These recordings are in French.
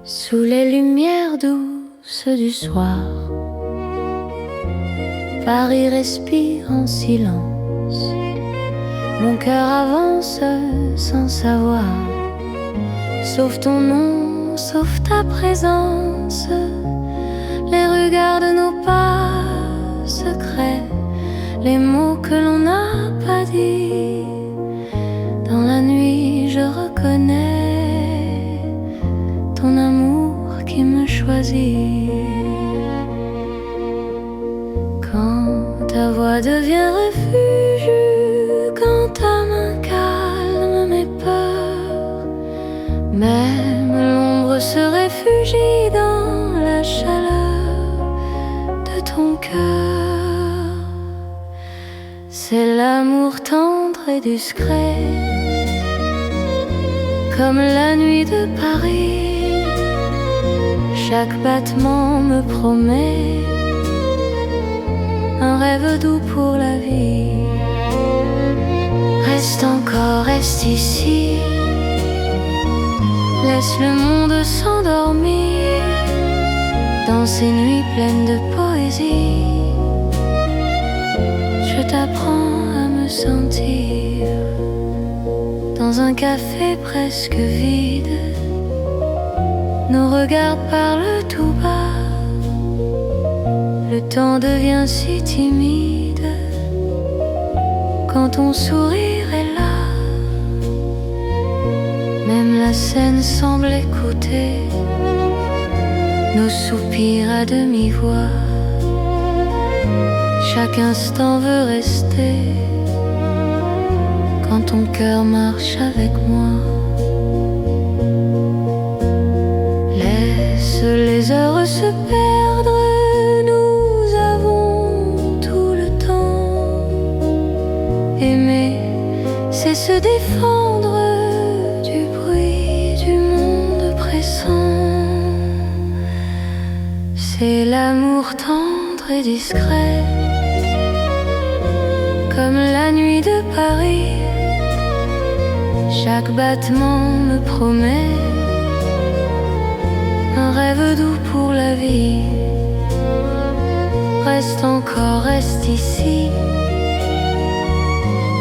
Sous les lumières douces du soir, Paris respire en silence. Mon cœur avance sans savoir, sauf ton nom, sauf ta présence. Les regards de nos pas secrets, les mots que l'on n'a pas dit. Dans la nuit je reconnais ton amour qui me choisit. Quand ta voix devient refuge, quand ta main calme mes peurs, même l'ombre se réfugie dans la chaleur de ton cœur. C'est l'amour tendre et discret, comme la nuit de Paris. Chaque battement me promet un rêve doux pour la vie. Reste encore, reste ici, laisse le monde s'endormir dans ces nuits pleines de poésie. Je t'apprends à me sentir dans un café presque vide. Nos regards parlent tout bas, le temps devient si timide quand ton sourire est là. Même la scène semble écouter nos soupirs à demi-voix. Chaque instant veut rester quand ton cœur marche avec moi. Laisse les heures se perdre, nous avons tout le temps. Aimer, c'est se défendre du bruit du monde pressant. C'est l'amour tendre et discret, comme la nuit de Paris. Chaque battement me promet un rêve doux pour la vie. Reste encore, reste ici,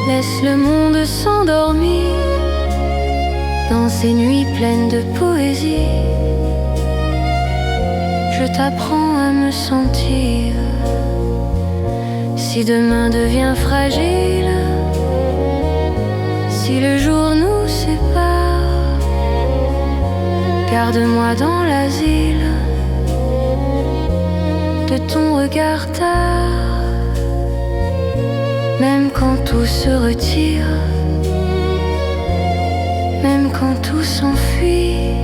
laisse le monde s'endormir dans ces nuits pleines de poésie. Je t'apprends à me sentir. Si demain devient fragile, si le jour nous sépare, garde-moi dans l'asile de ton regard tard. Même quand tout se retire, même quand tout s'enfuit,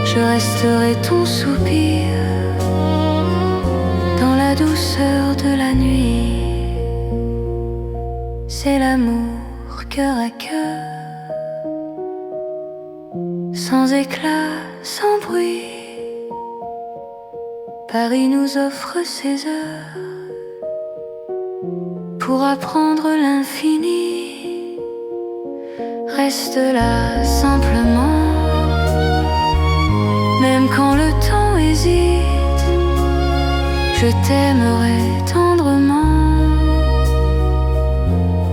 je resterai ton soupir dans la douceur de la nuit. C'est l'amour cœur à cœur, sans éclat, sans bruit. Paris nous offre ses heures pour apprendre l'infini. Reste là simplement, même quand le temps hésite, je t'aimerai tendrement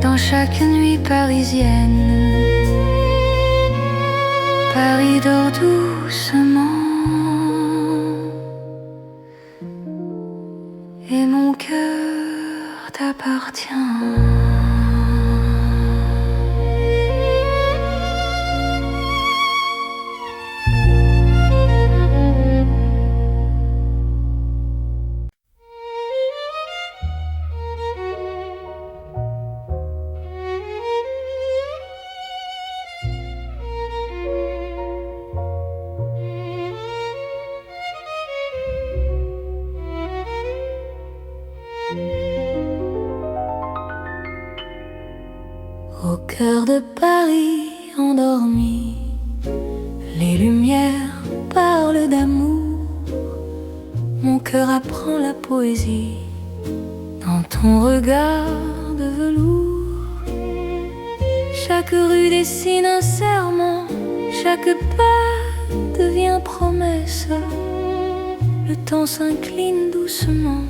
dans chaque nuit parisienne. Paris dort doucement et mon cœur t'appartient. Au cœur de Paris endormi, les lumières parlent d'amour. Mon cœur apprend la poésie dans ton regard de velours. Chaque rue dessine un serment, chaque pas devient promesse. Le temps s'incline doucement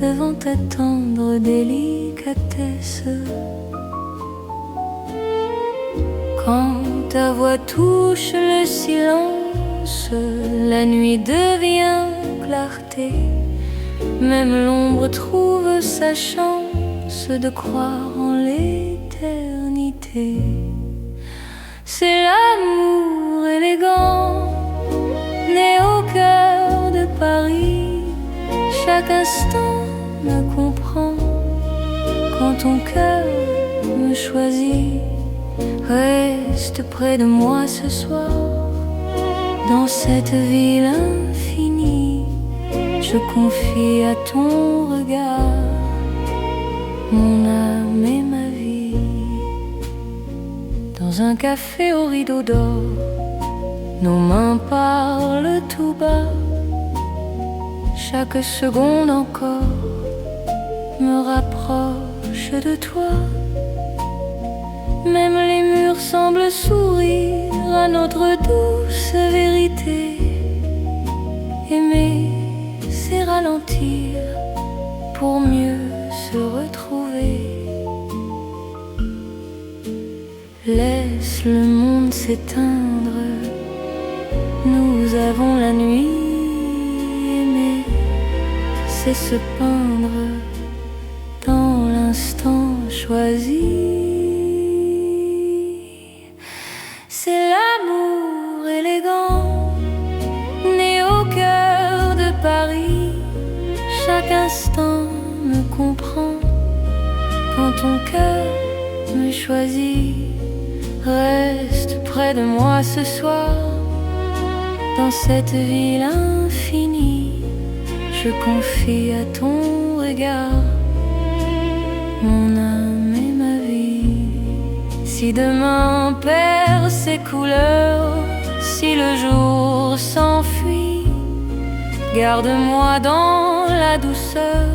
devant ta tendre délicatesse. Quand ta voix touche le silence, la nuit devient clarté. Même l'ombre trouve sa chance de croire en l'éternité. C'est l'amour élégant, né au cœur de Paris. Chaque instant me comprend quand ton cœur me choisit. Reste près de moi ce soir, dans cette ville infinie. Je confie à ton regard mon âme et ma vie. Dans un café au rideau d'or, nos mains parlent tout bas. Chaque seconde encore me rapproche de toi. Même les murs semblent sourire à notre douce vérité. Aimer, c'est ralentir pour mieux se retrouver. Laisse le monde s'éteindre, nous avons la nuit. Aimer, c'est se peindre dans l'instant choisi. C'est l'amour élégant, né au cœur de Paris. Chaque instant me comprend quand ton cœur me choisit. Reste près de moi ce soir, dans cette ville infinie. Je confie à ton regard mon âme et ma vie. Si demain perd ses couleurs, si le jour s'enfuit, garde-moi dans la douceur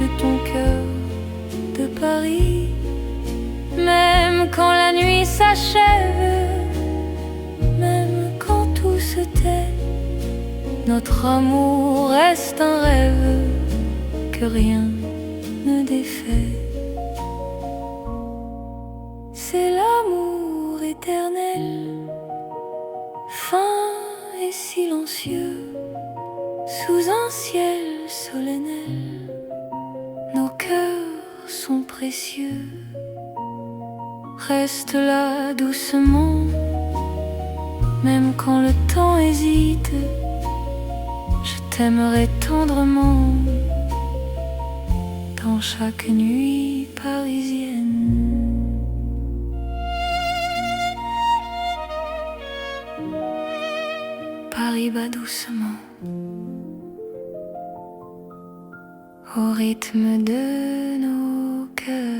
de ton cœur de Paris. Même quand la nuit s'achève, même quand tout se tait, notre amour reste un rêve que rien ne défait. C'est l'amour éternel, fin et silencieux, sous un ciel solennel. Nos cœurs sont précieux. Reste là doucement, même quand le temps hésite. Je t'aimerai tendrement dans chaque nuit parisienne. Paris bat doucement au rythme de nos cœurs.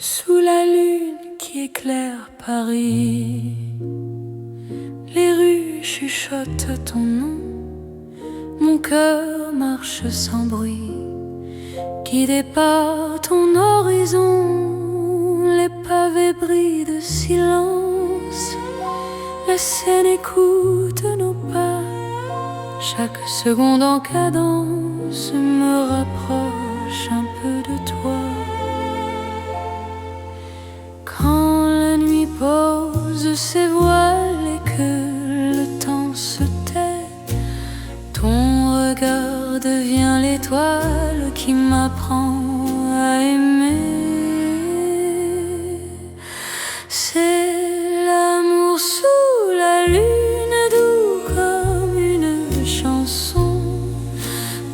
Sous la lune qui éclaire Paris, les rues chuchotent ton nom. Mon cœur marche sans bruit, guidé par ton horizon. Les pavés brillent de silence, la Seine écoute nos pas. Chaque seconde en cadence me rapproche un peu de toi. Quand la nuit pose ses voiles et que le temps se tait, ton regard devient l'étoile qui m'apprend à aimer. C'est l'amour sous la lune, doux comme une chanson.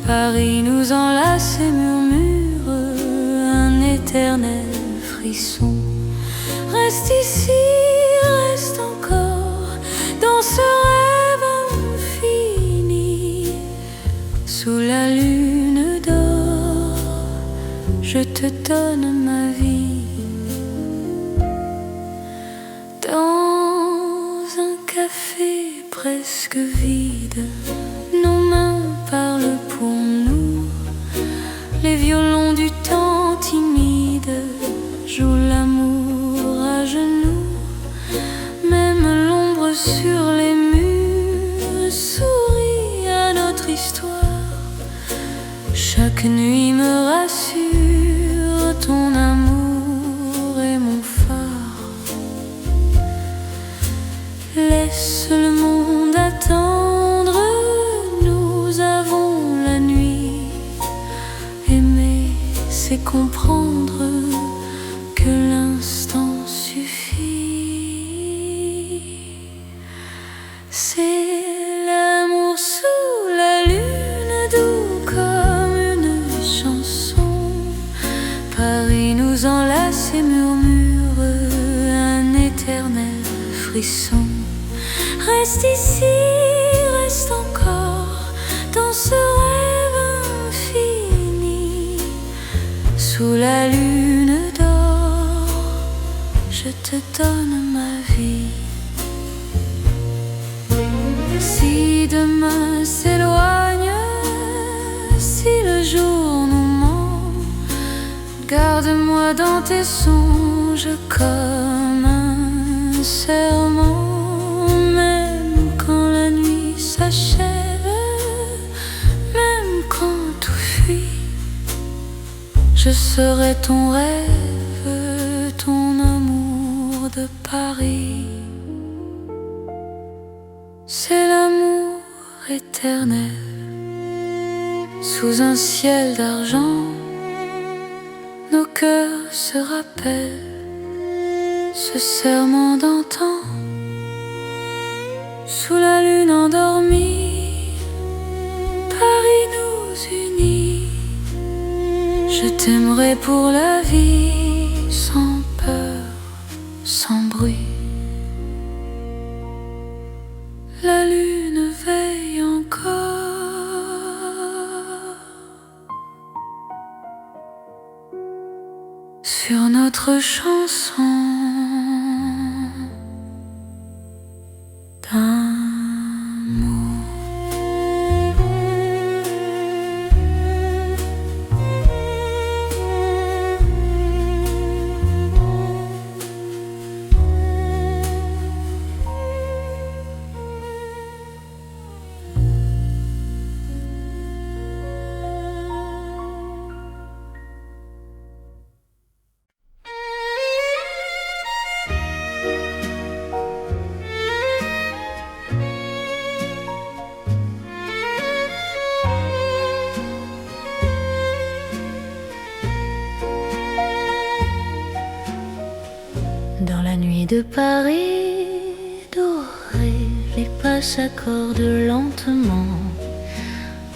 Paris nous enlace et murmure un éternel frisson. Reste ici, reste encore dans ce rêve te donne ma vie. Dans un café presque vide, nos mains parlent pour nous. Les violons du temps timide jouent l'amour à genoux. Même l'ombre sur les murs sourit à notre histoire. Chaque nuit me rassure, ton amour est mon phare. Laisse le monde attendre, nous avons la nuit. Aimer, c'est comprendre que l'instant suffit. C'est l'amour sous la lune, doux comme une chanson. Paris nous enlace et murmure un éternel frisson. Reste ici, reste encore dans ce rêve infini. Sous la lune d'or, je te donne ma vie. Si demain s'éloigne, si le jour nous ment, garde-moi dans tes songes comme un serment. Même quand la nuit s'achève, même quand tout fuit, je serai ton rêve, ton amour de Paris. C'est l'amour éternel, sous un ciel d'argent. Nos cœurs se rappellent ce serment d'antan. Sous la lune endormie, Paris nous unit. Je t'aimerai pour la vie, sans peur, sans bruit. La lune veille encore sur notre chanson d'amour. Dans la nuit de Paris dorée, les pas s'accordent lentement.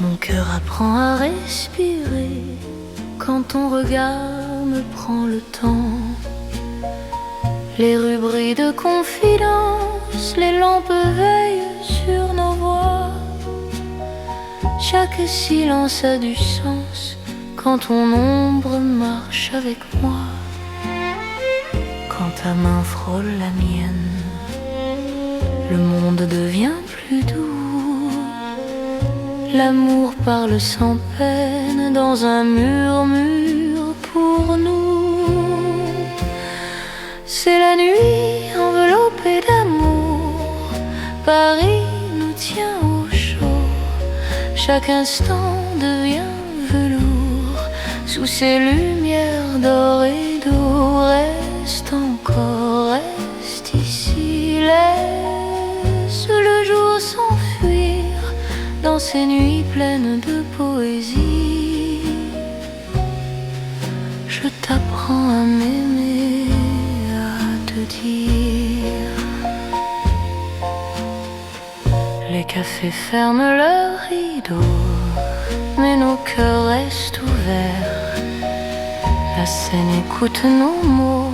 Mon cœur apprend à respirer quand ton regard me prend le temps. Les rues brillent de confidence, les lampes veillent sur nos voix. Chaque silence a du sens quand ton ombre marche avec moi. Quand ta main frôle la mienne, le monde devient plus doux. L'amour parle sans peine dans un murmure pour nous. C'est la nuit enveloppée d'amour, Paris nous tient au chaud. Chaque instant devient velours sous ces lumières d'or et d'eau. Reste encore, reste ici, laisse le jour s'enfuir dans ces nuits pleines de poésie. Je t'apprends à m'aimer, à te dire. Les cafés ferment leurs rideaux, mais nos cœurs restent ouverts. La scène écoute nos mots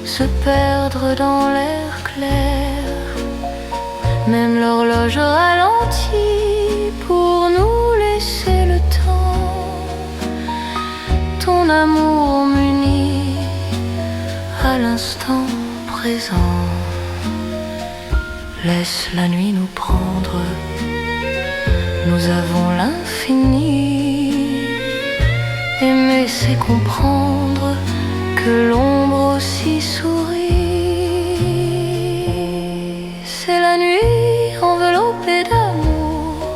se perdre dans l'air clair. Même l'horloge ralentit pour nous laisser le temps. Ton ton amour m'unit à l'instant présent. Laisse la nuit nous prendre, nous avons l'infini. Aimer c'est comprendre que l'ombre aussi sourit. C'est la nuit enveloppée d'amour,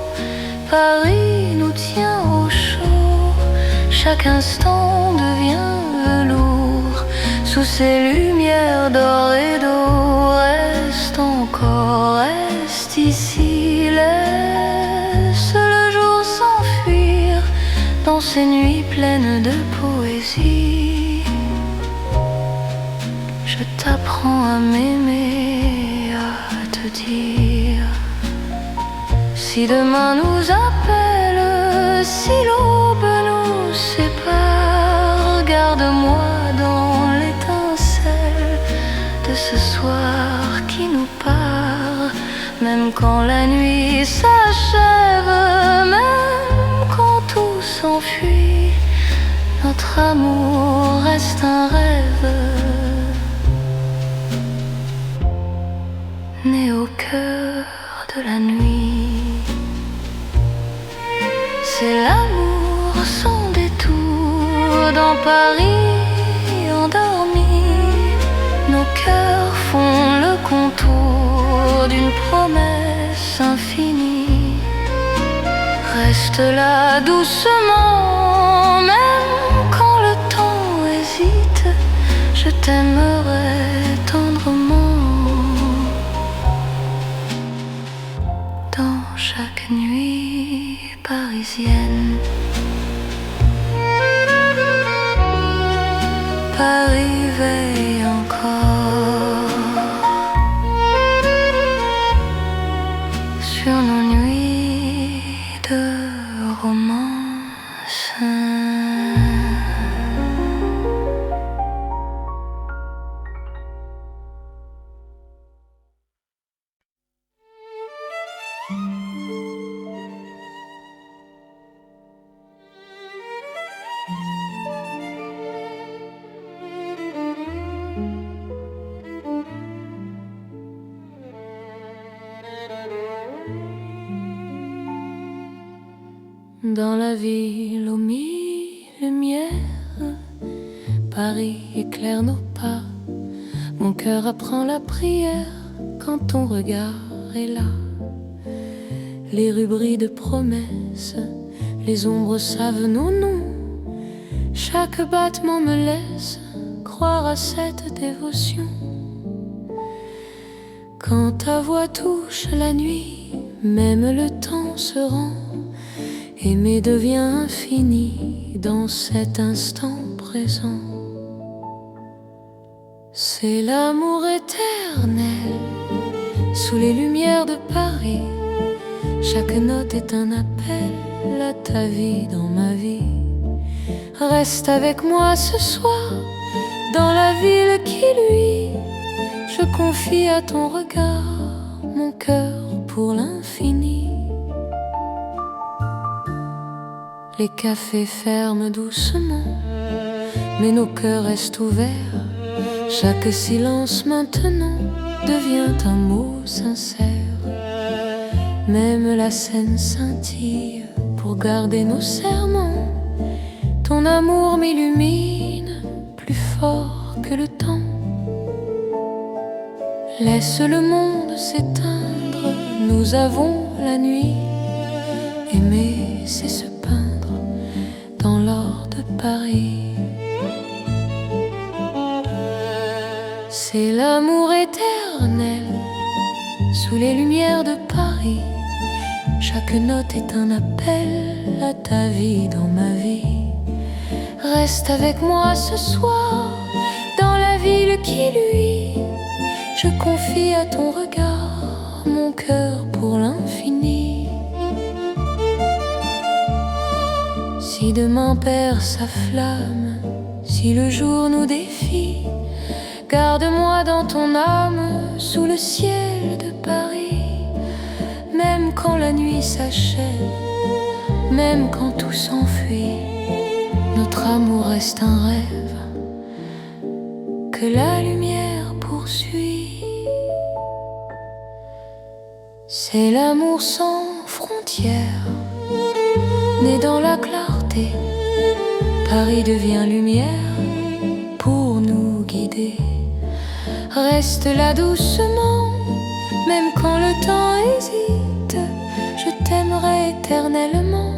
Paris nous tient au chaud. Chaque instant devient velours sous ces lumières d'or et d'eau. Reste encore, reste ici, laisse le jour s'enfuir dans ces nuits pleines de poésie. Je t'apprends à m'aimer, à te dire, si demain nous appelle, si l'aube nous sépare, garde-moi dans l'étincelle de ce soir qui nous part. Même quand la nuit s'achève, même quand tout s'enfuit, notre amour reste un rêve né au cœur de la nuit. C'est l'amour sans détour dans Paris endormi. Nos cœurs font le contour d'une promesse infinie. Reste là doucement, même quand le temps hésite, je t'aimerai tendrement. Dans chaque nuit parisienne, Paris veille encore sur nos nuits de romance. Dans la ville aux mille lumières, Paris éclaire nos pas. Mon cœur apprend la prière quand ton regard est là. Les rues brillent de promesses, les ombres savent nos noms. Chaque battement me laisse croire à cette dévotion. Quand ta voix touche la nuit, même le temps se rend. Aimer devient infini dans cet instant présent. C'est l'amour éternel sous les lumières de Paris. Chaque note est un appel à ta vie dans ma vie. Reste avec moi ce soir dans la ville qui luit. Je confie à ton regard mon cœur pour l'infini. Les cafés ferment doucement, mais nos cœurs restent ouverts. Chaque silence maintenant devient un mot sincère. Même la scène scintille pour garder nos serments. Ton amour m'illumine plus fort que le temps. Laisse le monde s'éteindre, nous avons la nuit. Aimer, c'est se peindre dans l'or de Paris. C'est l'amour éternel sous les lumières de Paris. Chaque note est un appel à ta vie dans ma vie. Reste avec moi ce soir dans la ville qui luit. Je confie à ton regard mon cœur pour l'infini. Si demain perd sa flamme, si le jour nous défie, garde-moi dans ton âme sous le ciel de Paris. Même quand la nuit s'achève, même quand tout s'enfuit, Notre amour reste un rêve que la lumière poursuit. C'est l'amour sans frontières, né dans la clarté. Paris devient lumière pour nous guider. Reste là doucement, même quand le temps hésite. Je t'aimerai éternellement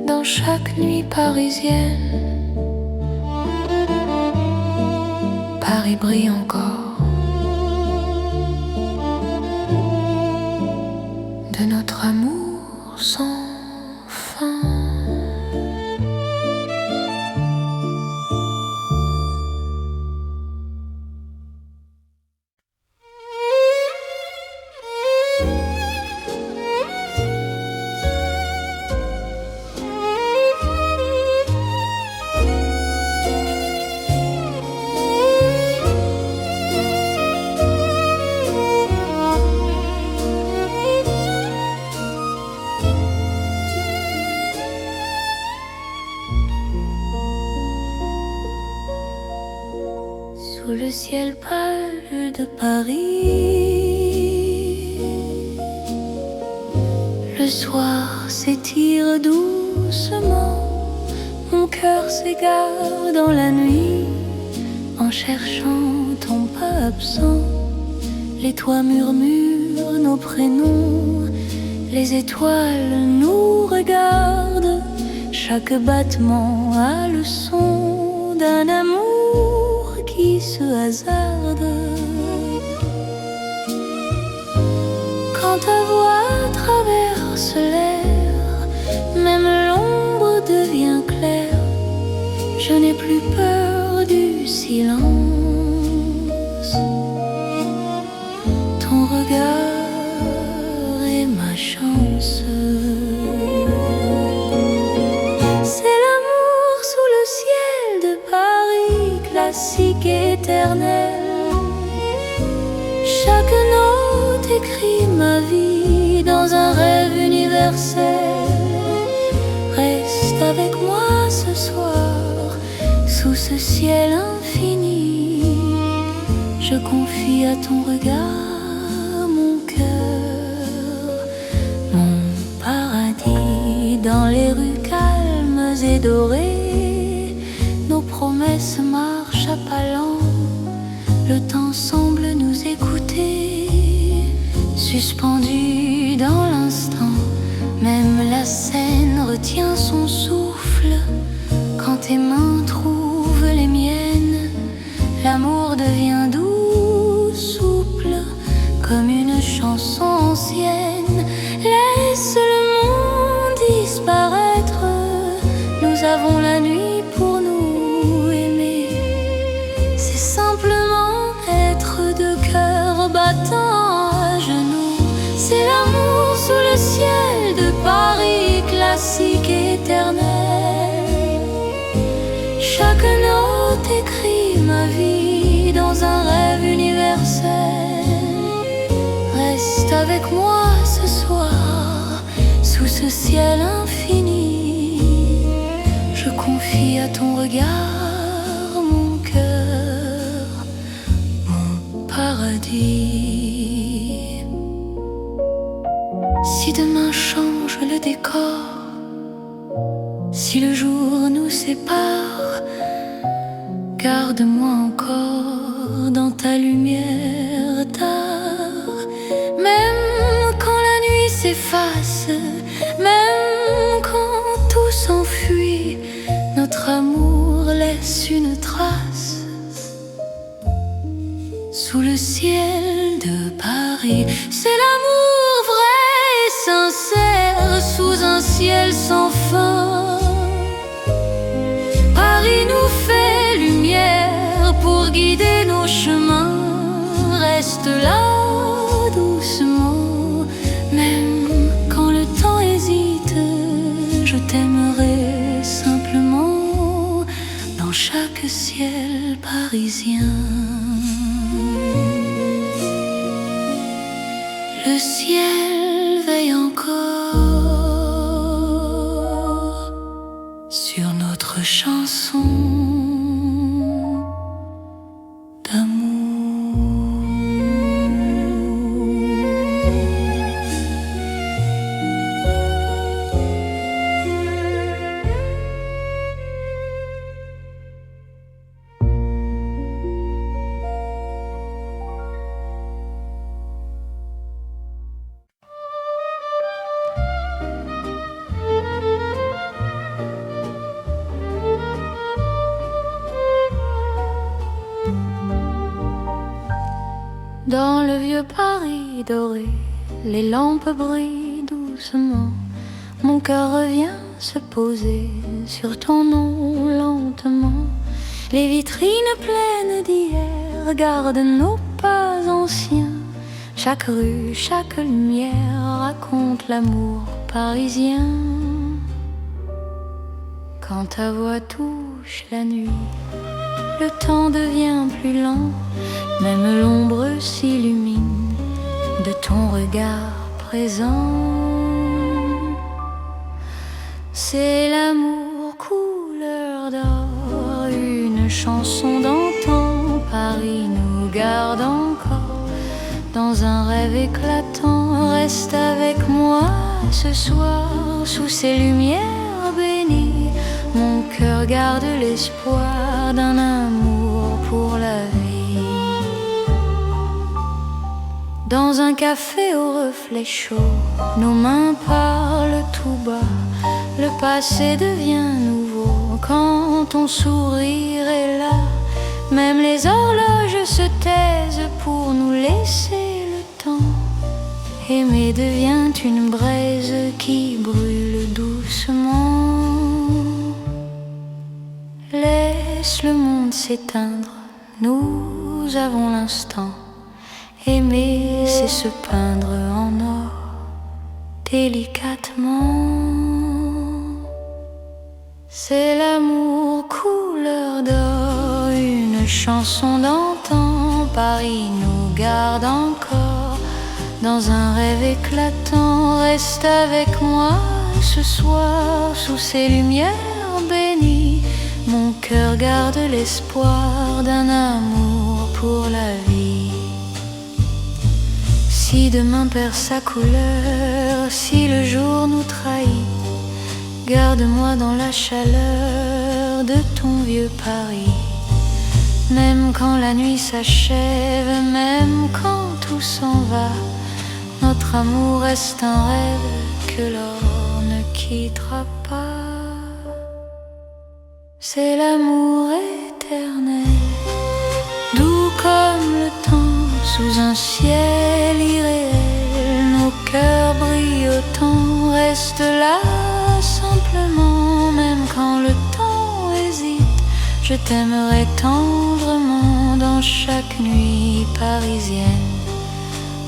dans chaque nuit parisienne. Paris brille encore de notre amour sans fin. Sous le ciel pâle de Paris, le soir s'étire doucement. Mon cœur s'égare dans la nuit en cherchant ton pas absent. Les toits murmurent nos prénoms, les étoiles nous regardent. Chaque battement a le son d'un amour qui se hasarde. Quand ta voix traverse l'air, même l'ombre devient claire. Je n'ai plus peur du silence. Ton regard est ma chance. C'est l'amour sous le ciel de Paris, classique et éternel. Chaque note écrit ma vie dans un rêve universel. Reste avec moi ce soir, sous ce ciel infini. Je confie à ton regard mon cœur, mon paradis. Dans les rues calmes et dorées, nos promesses marchent à pas lents. Le temps semble nous écouter, suspendu dans l'instant. Même la scène retient son souffle quand tes mains trouvent les miennes. L'amour devient doux, souple, comme une chanson ancienne. Laisse le monde disparaître, nous avons la nuit pour nous aimer. C'est simplement être deux cœurs battants à genoux. C'est l'amour sous le ciel de Paris, classique et éternel. Chaque note écrit ma vie dans un rêve universel. Reste avec moi ce soir, sous ce ciel infini. Je confie à ton regard mon cœur, mon paradis. Si demain change le décor, si le jour nous sépare, garde-moi encore dans ta lumière tard. Même quand la nuit s'efface, même quand tout s'enfuit, notre amour laisse une trace sous le ciel de Paris. C'est l'amour vrai et sincère sous un ciel sans fin. Paris nous fait lumière pour guider nos chemins. Reste là doucement, même quand le temps hésite. Je t'aimerai simplement dans chaque ciel parisien. Le ciel veille encore sur vieux Paris doré, les lampes brillent doucement. Mon cœur revient se poser sur ton nom lentement. Les vitrines pleines d'hier gardent nos pas anciens. Chaque rue, chaque lumière raconte l'amour parisien. Quand ta voix touche la nuit, le temps devient plus lent. Même l'ombre s'illumine de ton regard présent. C'est l'amour couleur d'or, une chanson d'antan. Paris nous garde encore dans un rêve éclatant. Reste avec moi ce soir sous ces lumières bénies. Mon cœur garde l'espoir d'un amour pour la vie. Dans un café au reflet chaud, nos mains parlent tout bas. Le passé devient nouveau quand ton sourire est là. Même les horloges se taisent pour nous laisser le temps. Aimer devient une braise qui brûle doucement. Laisse le monde s'éteindre, nous avons l'instant. Aimer, c'est se peindre en or, délicatement. C'est l'amour couleur d'or, une chanson d'antan. Paris nous garde encore dans un rêve éclatant. Reste avec moi ce soir sous ces lumières bénies. Mon cœur garde l'espoir d'un amour pour la vie. Si demain perd sa couleur, si le jour nous trahit, garde-moi dans la chaleur de ton vieux Paris. Même quand la nuit s'achève, même quand tout s'en va, notre amour reste un rêve que l'or ne quittera pas. C'est l'amour éternel, doux comme le temps, sous un ciel irréel. Nos cœurs brillent autant, reste là simplement. Même quand le temps hésite, je t'aimerai tendrement. Dans chaque nuit parisienne,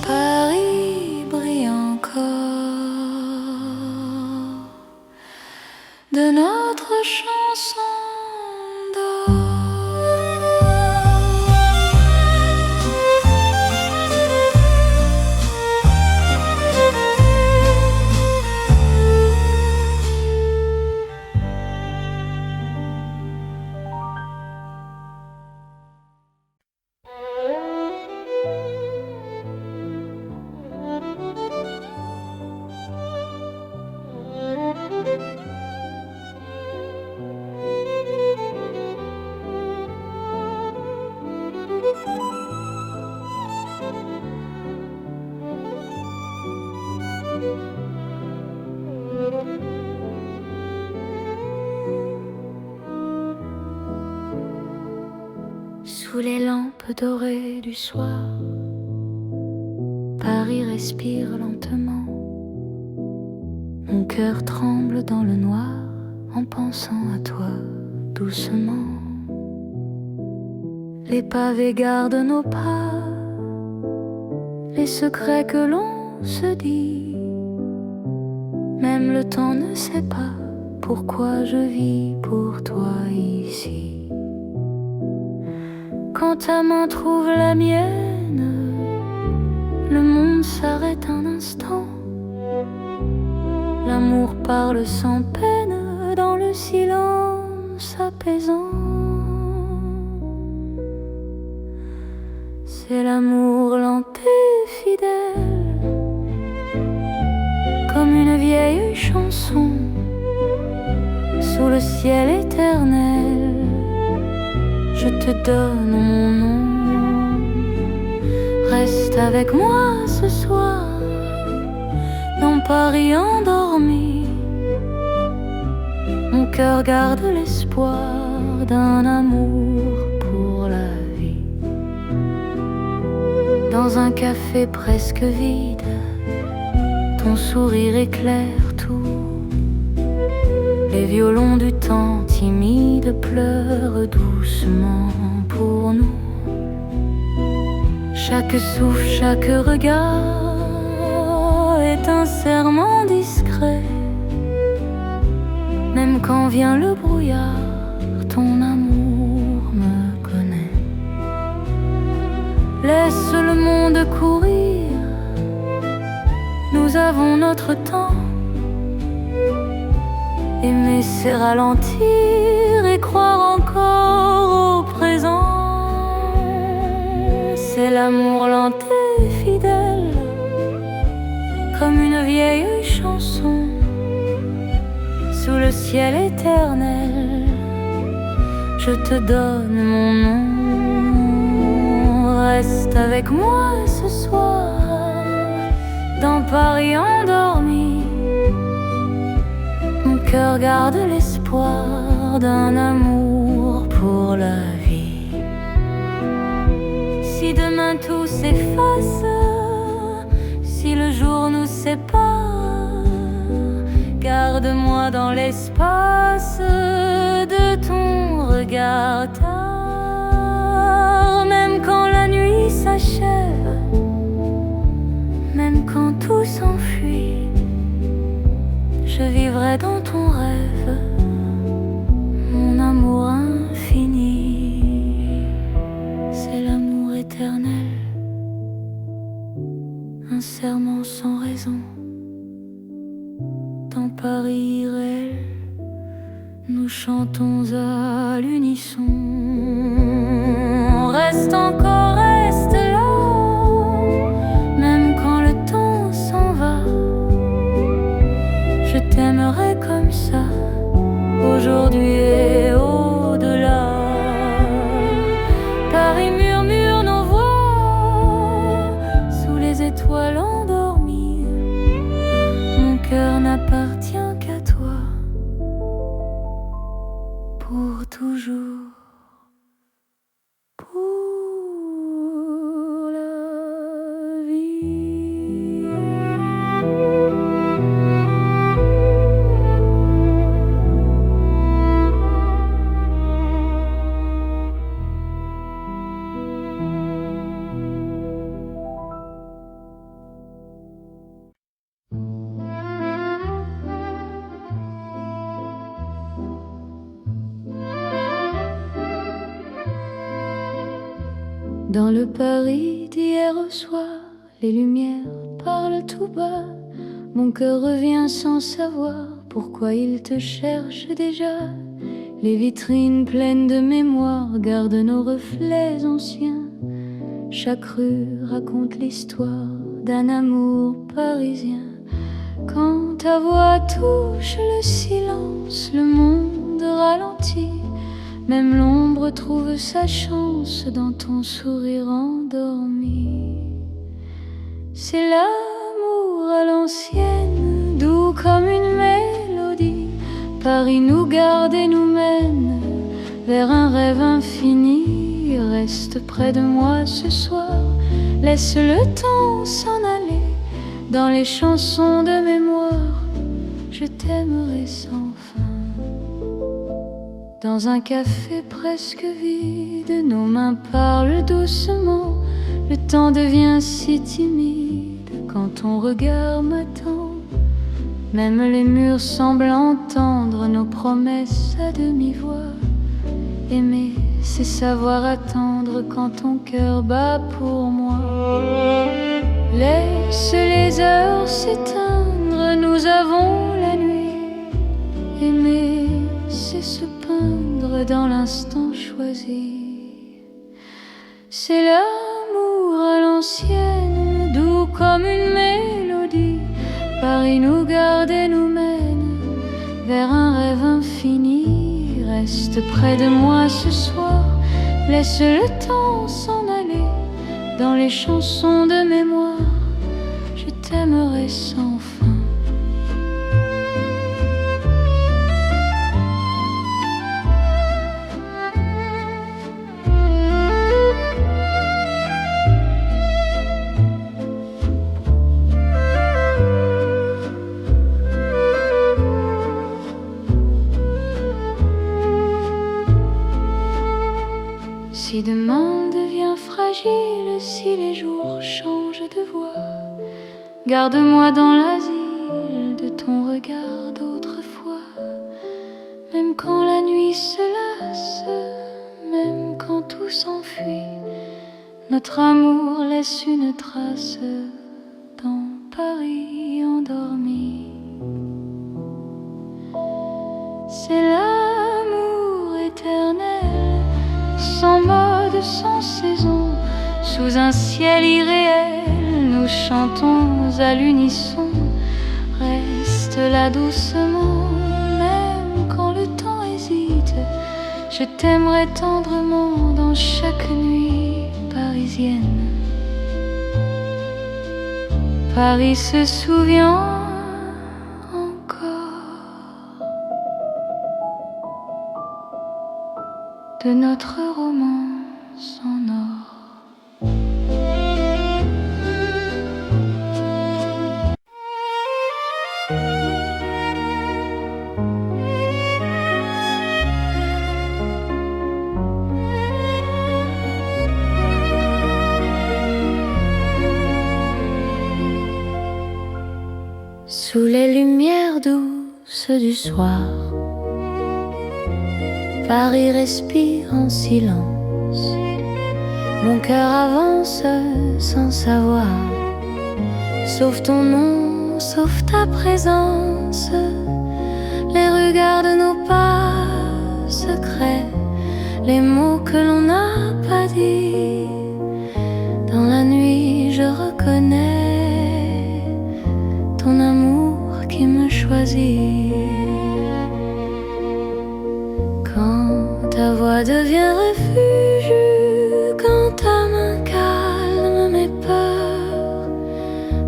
Paris brille encore de notre chanson d'or. Sous les lampes dorées du soir, Paris respire lentement. Mon cœur tremble dans le noir en pensant à toi doucement. Les pavés gardent nos pas, les secrets que l'on se dit. Même le temps ne sait pas pourquoi je vis pour toi ici. Quand ta main trouve la mienne, le monde s'arrête un instant. L'amour parle sans peine dans le silence apaisant. C'est l'amour lent et fidèle, comme une vieille chanson sous le ciel éternel. Je te donne mon nom. Reste avec moi ce soir dans Paris endormi. Mon cœur garde l'espoir d'un amour pour la vie. Dans un café presque vide, ton sourire éclaire tout. Les violons du temps timide pleurent doucement pour nous. Chaque souffle, chaque regard est un serment discret. Même quand vient le brouillard, ton amour me connaît. Laisse le monde courir, nous avons notre temps. Aimer c'est ralentir et croire encore au présent. C'est l'amour lent et fidèle, comme une vieille chanson sous le ciel éternel. Je te donne mon nom. Reste avec moi ce soir dans Paris endormi. Mon cœur garde l'espoir d'un amour pour la vie. Si demain tout s'efface, si le jour nous sépare, garde-moi dans l'espace de ton regard tard. Même quand la nuit s'achève, même quand tout s'enfuit, je vivrai dans ton rêve, mon amour infini. C'est l'amour éternel, un serment sans raison. Dans Paris irréel, nous chantons à l'unisson. Reste encore, reste là, même quand le temps s'en va. Je t'aimerai comme ça, aujourd'hui et au-delà. Paris murmure nos voix sous les étoiles endormies. Mon cœur n'appartient qu'à toi, pour toujours, pour la vie. Dans le Paris d'hier au soir, les lumières parlent tout bas. Mon cœur revient sans savoir pourquoi il te cherche déjà. Les vitrines pleines de mémoire gardent nos reflets anciens. Chaque rue raconte l'histoire d'un amour parisien. Quand ta voix touche le silence, le monde ralentit. Même l'ombre trouve sa chance dans ton sourire endormi. C'est l'amour à l'ancienne, doux comme une mélodie. Paris nous garde et nous mène vers un rêve infini. Reste près de moi ce soir, laisse le temps s'en aller. Dans les chansons de mémoire, je t'aimerai sans fin. Dans un café presque vide, nos mains parlent doucement. Le temps devient si timide quand ton regard m'attend. Même les murs semblent entendre nos promesses à demi-voix. Aimer, c'est savoir attendre quand ton cœur bat pour moi. Laisse les heures s'éteindre, nous avons la nuit. Aimer, c'est se peindre dans l'instant choisi. C'est l'amour à l'ancienne, doux comme une mélodie. Paris nous garde et nous mène vers un rêve infini. Reste près de moi ce soir, laisse le temps s'en aller. Dans les chansons de mémoire, je t'aimerai sans fin. Garde-moi dans l'asile de ton regard d'autrefois. Même quand la nuit se lasse, même quand tout s'enfuit, notre amour laisse une trace dans Paris endormi. C'est l'amour éternel, sans mode, sans saison. Sous un ciel irréel, nous chantons à l'unisson. Reste là doucement, même quand le temps hésite. Je t'aimerai tendrement dans chaque nuit parisienne. Paris se souvient encore de notre romance en or. Sous les lumières douces du soir, Paris respire en silence. Mon cœur avance sans savoir, sauf ton nom, sauf ta présence. Les regards de nos pas secrets, les mots que l'on n'a pas dit. Dans la nuit je reconnais ton amour qui me choisit. Quand ta voix devient refuge, quand ta main calme mes peurs,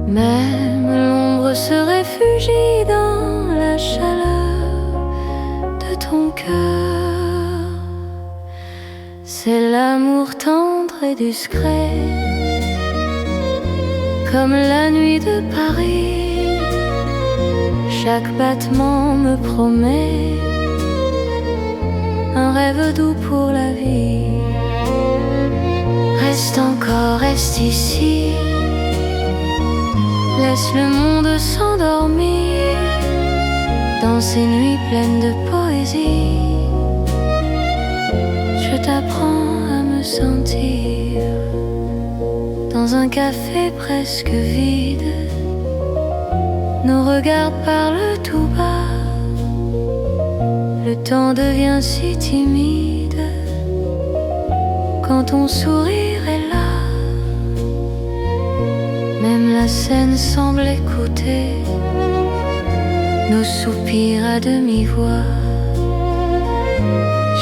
même l'ombre se réfugie dans la chaleur de ton cœur. C'est l'amour tendre et discret, comme la nuit de Paris. Chaque battement me promet un rêve doux pour la vie. Reste encore, reste ici. Laisse le monde s'endormir dans ces nuits pleines de poésie. Je t'apprends à me sentir dans un café presque vide. Nos regards parlent tout bas. Le temps devient si timide quand ton sourire est là. Même la scène semble écouter nos soupirs à demi-voix.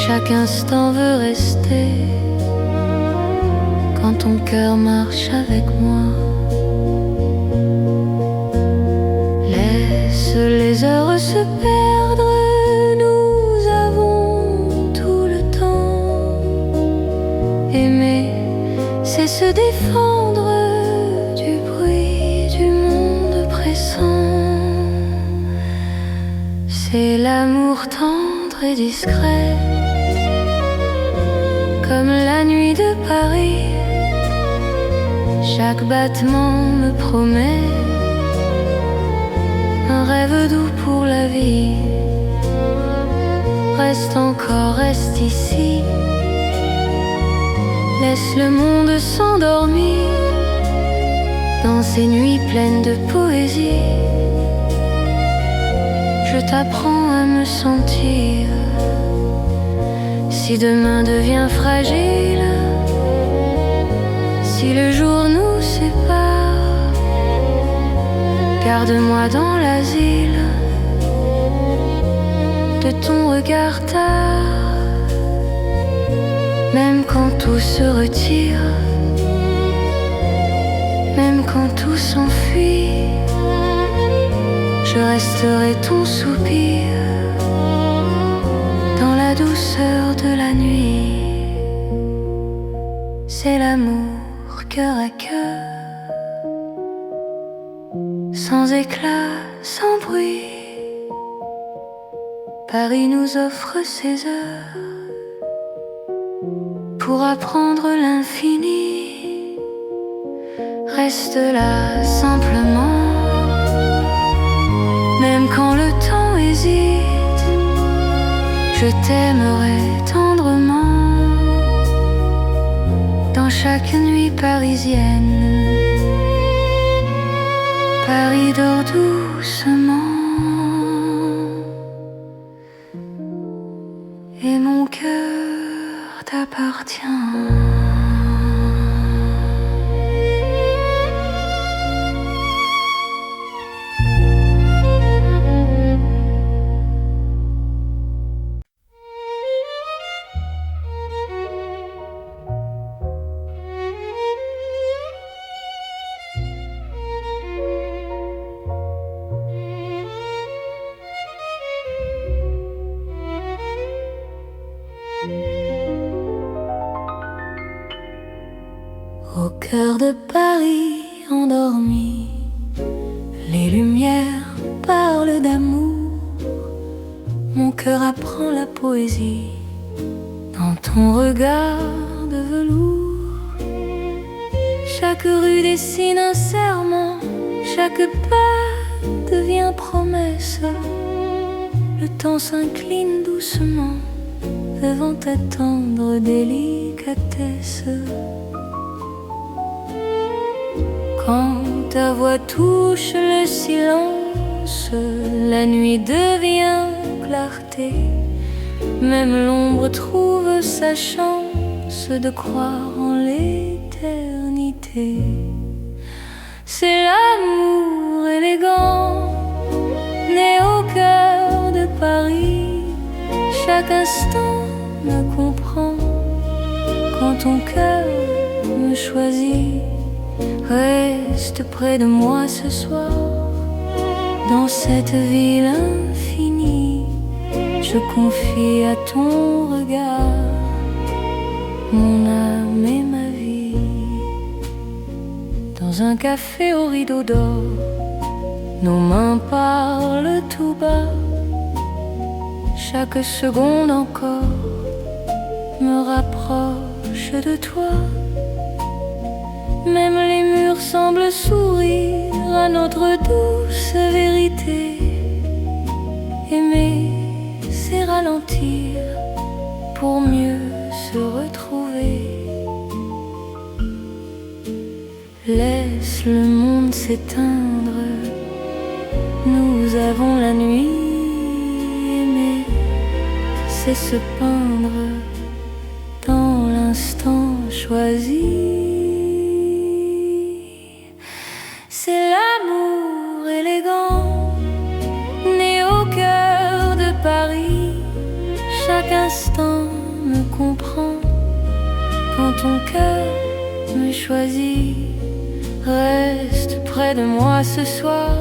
Chaque instant veut rester quand ton cœur marche avec moi. Laisse les heures se perdre, nous avons tout le temps. Aimer, c'est se défendre du bruit du monde pressant. C'est l'amour tendre et discret, comme la nuit de Paris. Chaque battement me promet un rêve doux pour la vie. Reste encore, reste ici. Laisse le monde s'endormir dans ces nuits pleines de poésie. Je t'apprends à me sentir. Si demain devient fragile, si le jour nous sépare, garde-moi dans l'asile de ton regard tard. Même quand tout se retire, même quand tout s'enfuit, je resterai ton soupir dans la douceur de la nuit. C'est l'amour cœur à cœur, sans éclat, sans bruit. Paris nous offre ses heures pour apprendre l'infini. Reste là simplement, hésite, je t'aimerai tendrement dans chaque nuit parisienne. Paris dort doucement et mon cœur t'appartient. Au cœur de Paris endormi, les lumières parlent d'amour. Mon cœur apprend la poésie dans ton regard de velours. Chaque rue dessine un serment, chaque pas devient promesse. Le temps s'incline doucement devant ta tendre délicatesse. Quand ta voix touche le silence, la nuit devient clarté. Même l'ombre trouve sa chance de croire en l'éternité. C'est l'amour élégant, né au cœur de Paris. Chaque instant me comprend quand ton cœur me choisit. Reste près de moi ce soir, dans cette ville infinie. Je confie à ton regard mon âme et ma vie. Dans un café au rideau d'or, nos mains parlent tout bas. Chaque seconde encore me rapproche de toi. Même les murs semblent sourire à notre douce vérité. Aimer, c'est ralentir pour mieux se retrouver. Laisse le monde s'éteindre, nous avons la nuit. Aimer, c'est se peindre dans l'instant choisi. C'est l'amour élégant, né au cœur de Paris. Chaque instant me comprend quand ton cœur me choisit. Reste près de moi ce soir,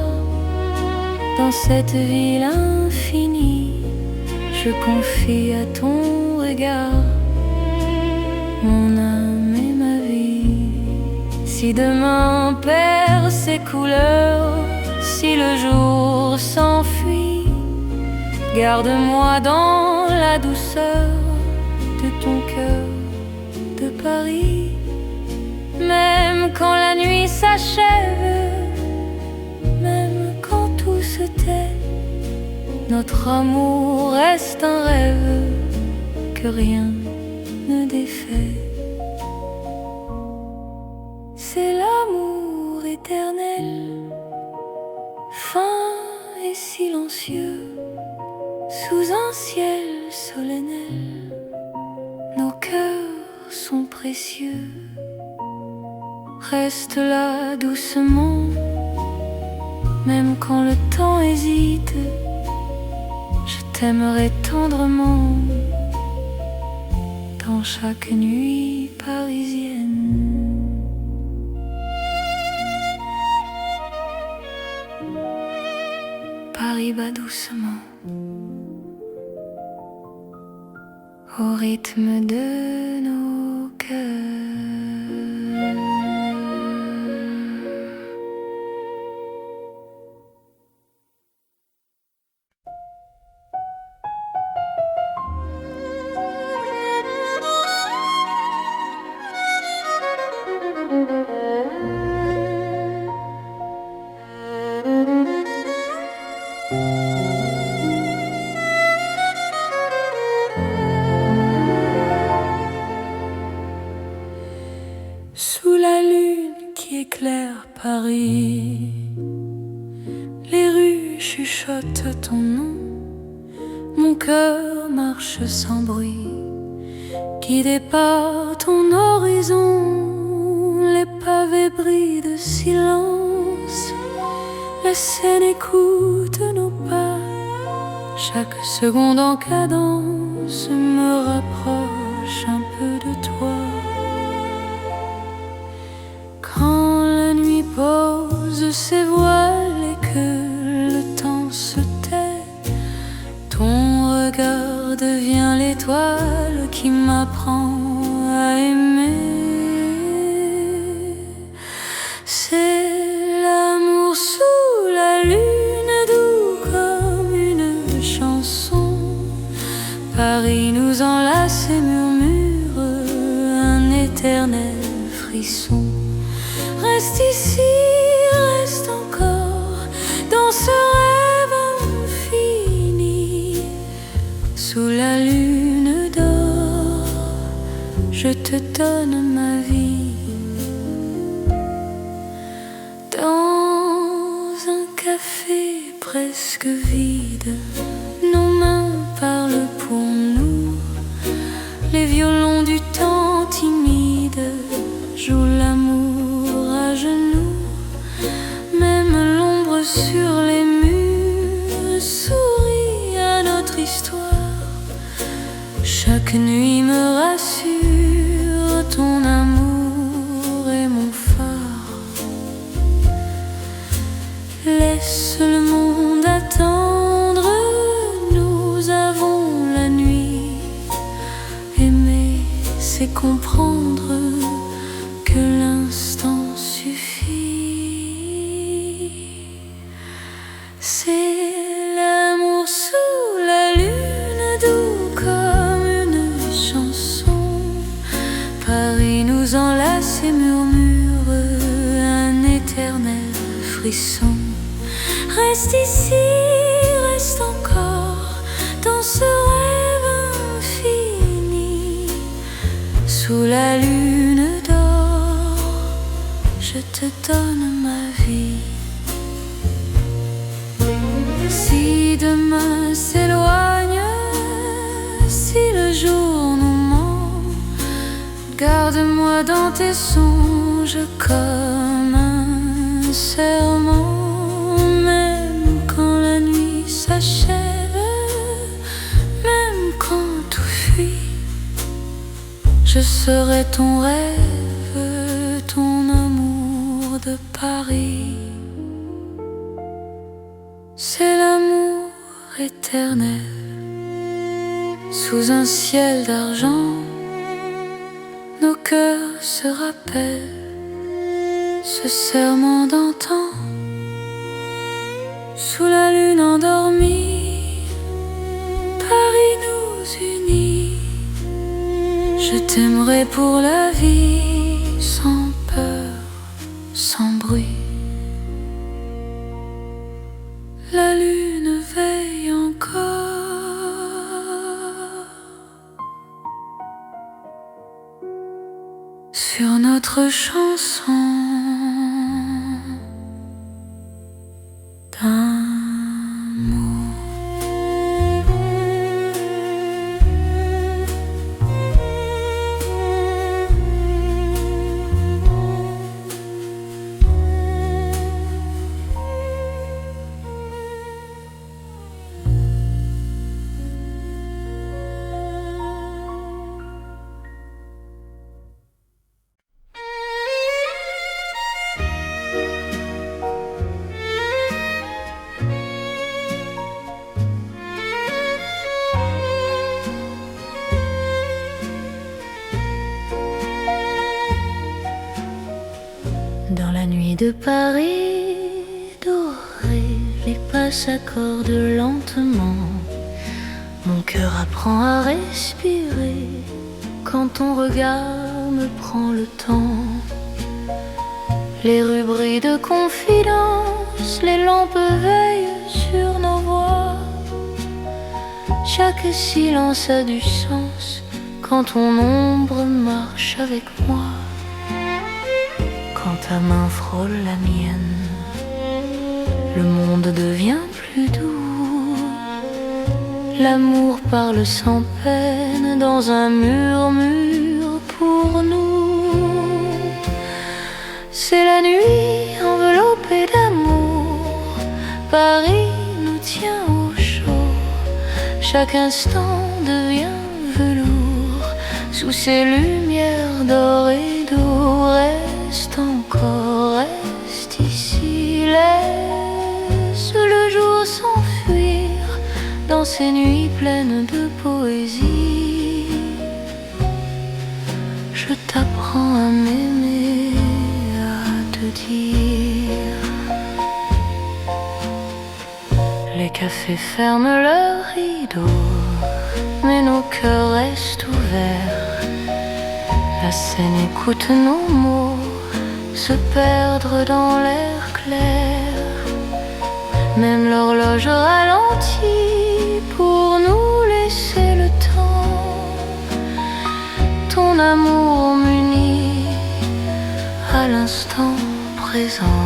dans cette ville infinie. Je confie à ton regard mon âme et ma vie. Si demain perd ses couleurs, si le jour s'enfuit, garde-moi dans la douceur de ton cœur de Paris. Même quand la nuit s'achève, même quand tout se tait, notre amour reste un rêve que rien ne défait. C'est l'amour éternel, fin et silencieux, sous un ciel solennel. Nos cœurs sont précieux. Reste là doucement, même quand le temps hésite. Je t'aimerai tendrement dans chaque nuit parisienne. Paris bat doucement au rythme de nos cœurs. chuchote ton nom. Mon cœur marche sans bruit, guidé par ton horizon. Les pavés brillent de silence, la scène écoute nos pas. Chaque seconde en cadence me rapproche un peu de toi. Quand la nuit pose ses voiles et que le temps se tait, ton regard devient l'étoile qui m'apprend à aimer. C'est l'amour sous la lune, doux comme une chanson. Paris nous enlace et murmure un éternel frisson. Reste ici, reste encore dans ce rêve infini. Sous la lune d'or, je te donne ma vie. Dans un café presque vide, nos mains parlent pour nous. Les violons du temps timide jouent l'amour à genoux. Même l'ombre sur les murs sourit à notre histoire. Chaque nuit me rassure, ton amour est mon phare. Laisse le monde attendre, nous avons la nuit. Aimer, c'est comprendre que l'instant suffit. C'est l'amour sous la lune, doux comme une chanson. Paris nous enlace et murmure un éternel frisson. Reste ici, reste encore dans ce rêve infini. Sous la lune d'or, je te donne ma vie. Si demain s'éloigne, si le jour nous ment, garde-moi dans tes songes comme un serment. Même quand la nuit s'achève, même quand tout fuit, je serai ton rêve, ton amour de Paris. C'est l'amour éternel, sous un ciel d'argent. Nos cœurs se rappellent ce serment d'antan. Sous la lune endormie, Paris nous unit. Je t'aimerai pour la vie, sans peur, sans bruit. La lune veille encore sur notre chanson d'amour. Dans la nuit de Paris dorée, les pas s'accordent lentement. Mon cœur apprend à respirer quand ton regard me prend le temps. Les rues brillent de confidence, les lampes veillent sur nos voix. Chaque silence a du sens quand ton ombre marche avec moi. Quand ta main frôle la mienne, le monde devient plus doux. L'amour parle sans peine dans un murmure pour nous. C'est la nuit enveloppée d'amour, Paris nous tient au chaud. Chaque instant devient velours, sous ces lumières d'or et d'eau. Reste encore, reste ici, laisse le jour s'enfuir dans ces nuits pleines de poésie. Je t'apprends à m'aimer, à te dire. Les cafés ferment leurs rideaux, mais nos cœurs restent ouverts. La scène écoute nos mots se perdre dans l'air clair. Même l'horloge ralentit pour nous laisser le temps. Ton amour m'unit à l'instant présent.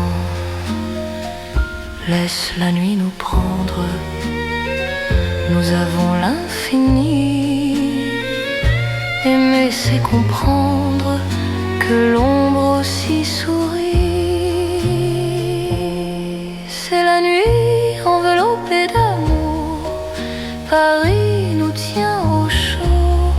Laisse la nuit nous prendre, nous avons l'infini. Aimer c'est comprendre que l'ombre aussi sourit. C'est la nuit enveloppée d'amour, Paris nous tient au chaud.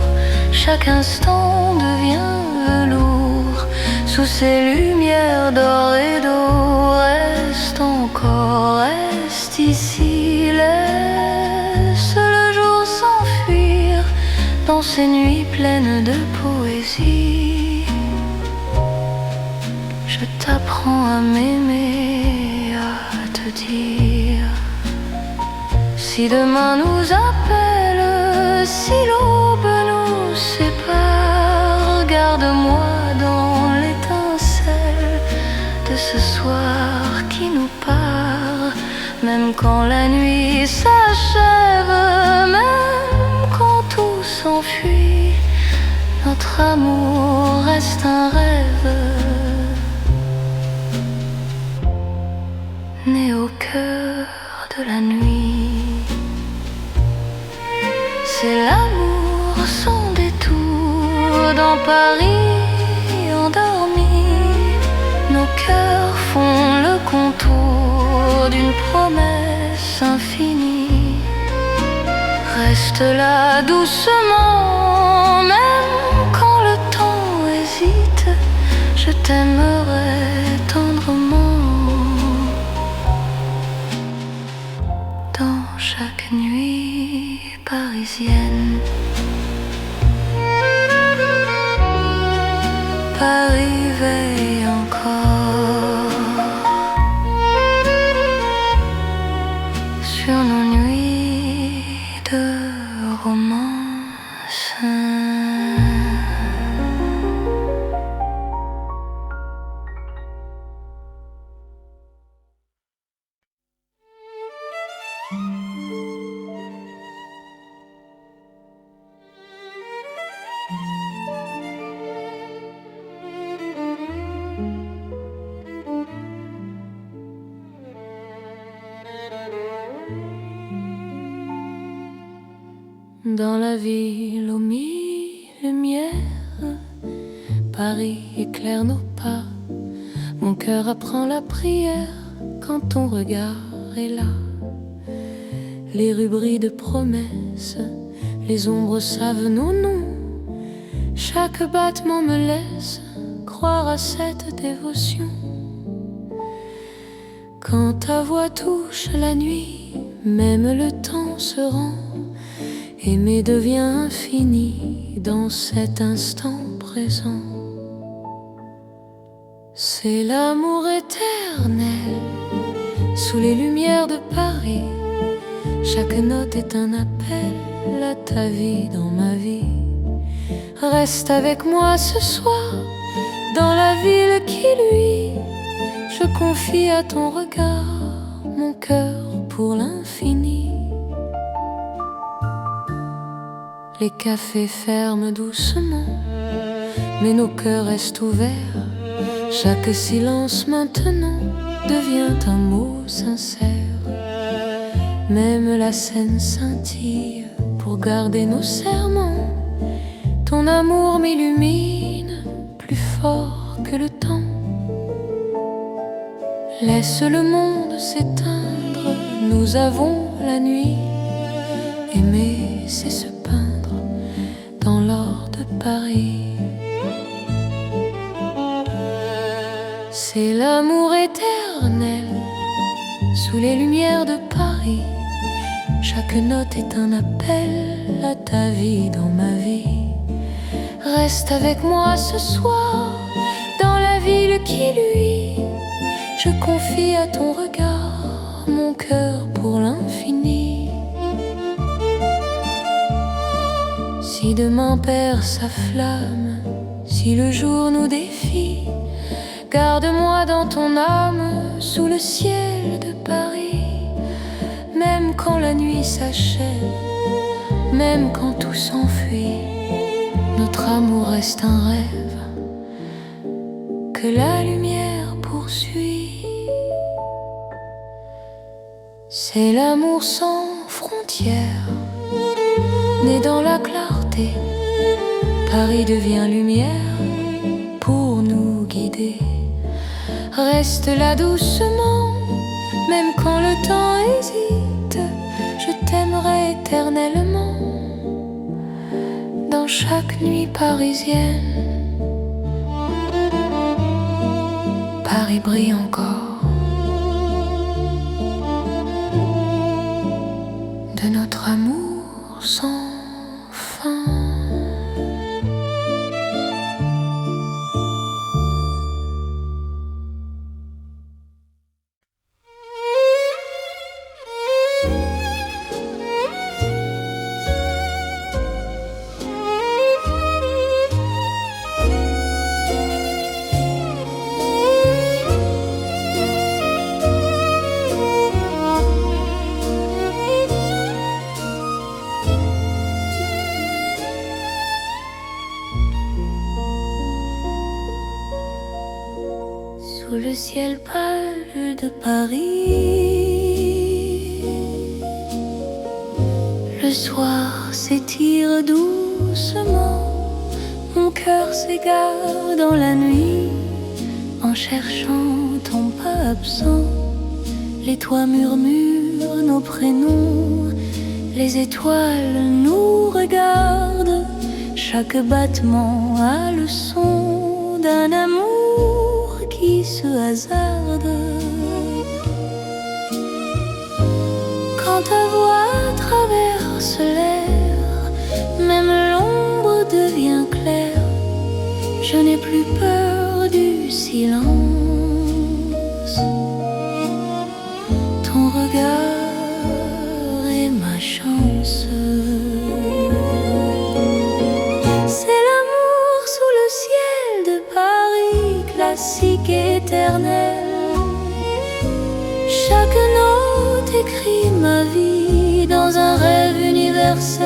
Chaque instant devient velours, sous ces lumières d'or et d'eau. Reste encore, reste ici, laisse le jour s'enfuir dans ces nuits pleines de poésie. Je t'apprends à m'aimer, à te dire. Si demain nous appelle, si l'aube nous sépare, garde-moi dans l'étincelle de ce soir qui nous part. Même quand la nuit s'achève, même quand tout s'enfuit, notre amour reste un rêve né au cœur de la nuit. C'est l'amour sans détour dans Paris endormi. Nos cœurs font le contour d'une promesse infinie. Reste là doucement, même quand le temps hésite. Je t'aimerai tendrement dans chaque nuit parisienne. Paris veille encore sur nos nuits de romance. Dans la ville aux mille lumières, Paris éclaire nos pas. Mon cœur apprend la prière quand ton regard est là. Les rues brillent de promesses, les ombres savent nos noms. Chaque battement me laisse croire à cette dévotion. Quand ta voix touche la nuit, même le temps se rend. Aimer devient infini dans cet instant présent. C'est l'amour éternel sous les lumières de Paris. Chaque note est un appel à ta vie dans ma vie. Reste avec moi ce soir dans la ville qui luit. Je confie à ton regard mon cœur pour l'infini. Les cafés ferment doucement, mais nos cœurs restent ouverts. Chaque silence maintenant devient un mot sincère. Même la scène scintille pour garder nos serments. Ton amour m'illumine plus fort que le temps. Laisse le monde s'éteindre, nous avons la nuit. Aimer, c'est se peindre dans l'or de Paris. C'est l'amour éternel sous les lumières de Paris. Chaque note est un appel à ta vie dans ma vie. Reste avec moi ce soir dans la ville qui luit. Je confie à ton regard mon cœur pour l'infini. Si demain perd sa flamme, si le jour nous défie, garde-moi dans ton âme sous le ciel de Paris. Même quand la nuit s'achève, même quand tout s'enfuit, notre amour reste un rêve que la lumière poursuit. C'est l'amour sans frontières, né dans la clarté. Paris devient lumière pour nous guider. Reste là doucement, même quand le temps hésite. Je t'aimerai éternellement dans chaque nuit parisienne. Paris brille encore de notre amour sans fin. Sous le ciel pâle de Paris, le soir s'étire doucement. Mon cœur s'égare dans la nuit en cherchant ton pas absent. Les toits murmurent nos prénoms, les étoiles nous regardent. Chaque battement a le son d'un amour qui se hasarde. Quand ta voix traverse l'air, même l'ombre devient claire. Je n'ai plus peur du silence. Ton regard est ma chance. C'est l'amour sous le ciel de Paris, classique éternel. Chaque note écrit ma vie dans un rêve universel.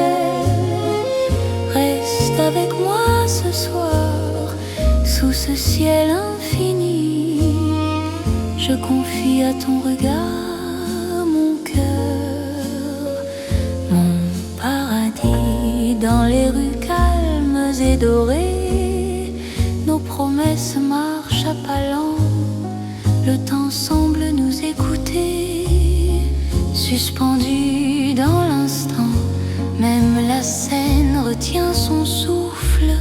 Reste avec moi ce soir sous ce ciel infini. Je confie à ton regard mon cœur, mon paradis. Dans les rues calmes et dorées, nos promesses marchent à pas lents. Le temps semble nous écouter, suspendu dans l'instant. Même la scène retient son souffle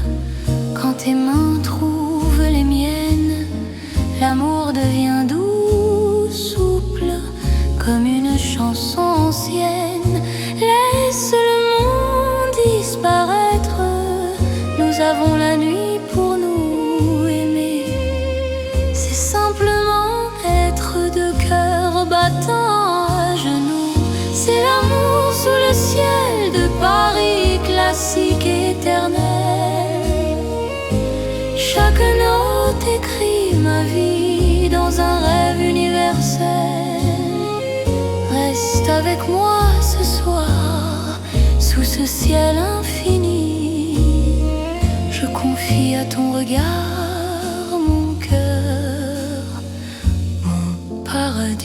quand tes mains trouvent les miennes. L'amour devient doux, souple, comme une chanson ancienne. Laisse le monde disparaître, nous avons la nuit pour nous aimer. C'est simplement être deux cœurs battants à genoux. C'est l'amour sous le ciel de Paris, classique éternel. Chaque note écrit ma vie dans un rêve universel. Reste avec moi ce soir sous ce ciel infini. Je confie à ton regard mon cœur,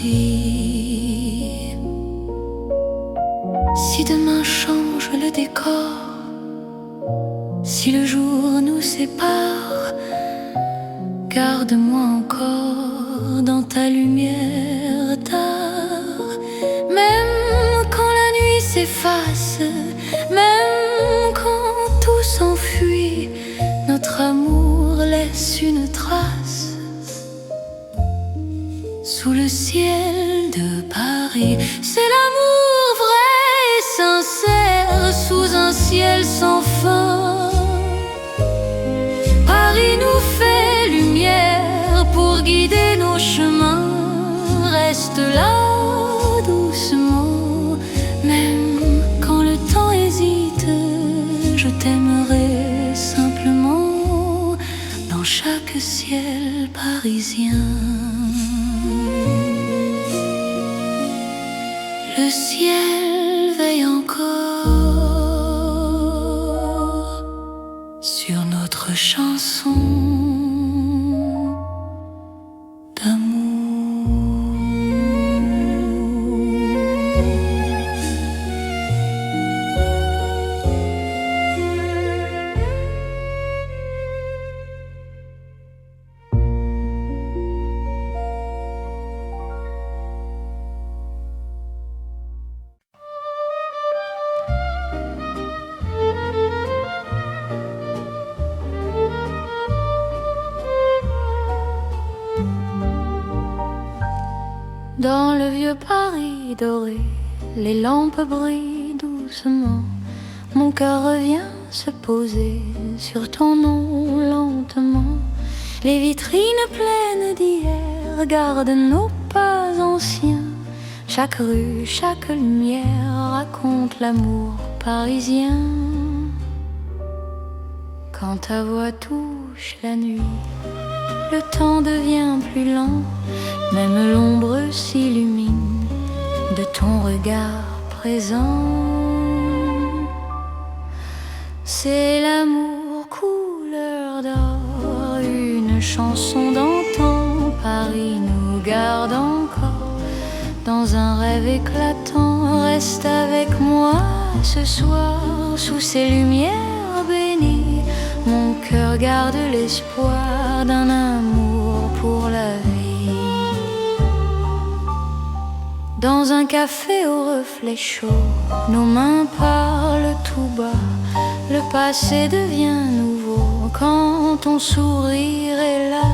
Paris. Si demain change le décor, si le jour nous sépare, garde-moi encore dans ta lumière tard. Même quand la nuit s'efface, même quand tout s'enfuit, notre amour laisse une trace sous le ciel de Paris. C'est l'amour vrai et sincère sous un ciel sans fin. Paris nous fait lumière pour guider nos chemins. Reste là doucement, même quand le temps hésite. Je t'aimerai simplement dans chaque ciel parisien. Le ciel veille encore sur notre chanson d'amour. Dans le vieux Paris doré, les lampes brillent doucement. Mon cœur revient se poser sur ton nom lentement. Les vitrines pleines d'hier gardent nos pas anciens. Chaque rue, chaque lumière raconte l'amour parisien. Quand ta voix touche la nuit, le temps devient plus lent. Même l'ombre s'illumine de ton regard présent. C'est l'amour couleur d'or, une chanson d'antan. Paris nous garde encore dans un rêve éclatant. Reste avec moi ce soir sous ces lumières bénies. Mon cœur garde l'espoir d'un amour pour la vie. Dans un café au reflet chaud, nos mains parlent tout bas. Le passé devient nouveau quand ton sourire est là.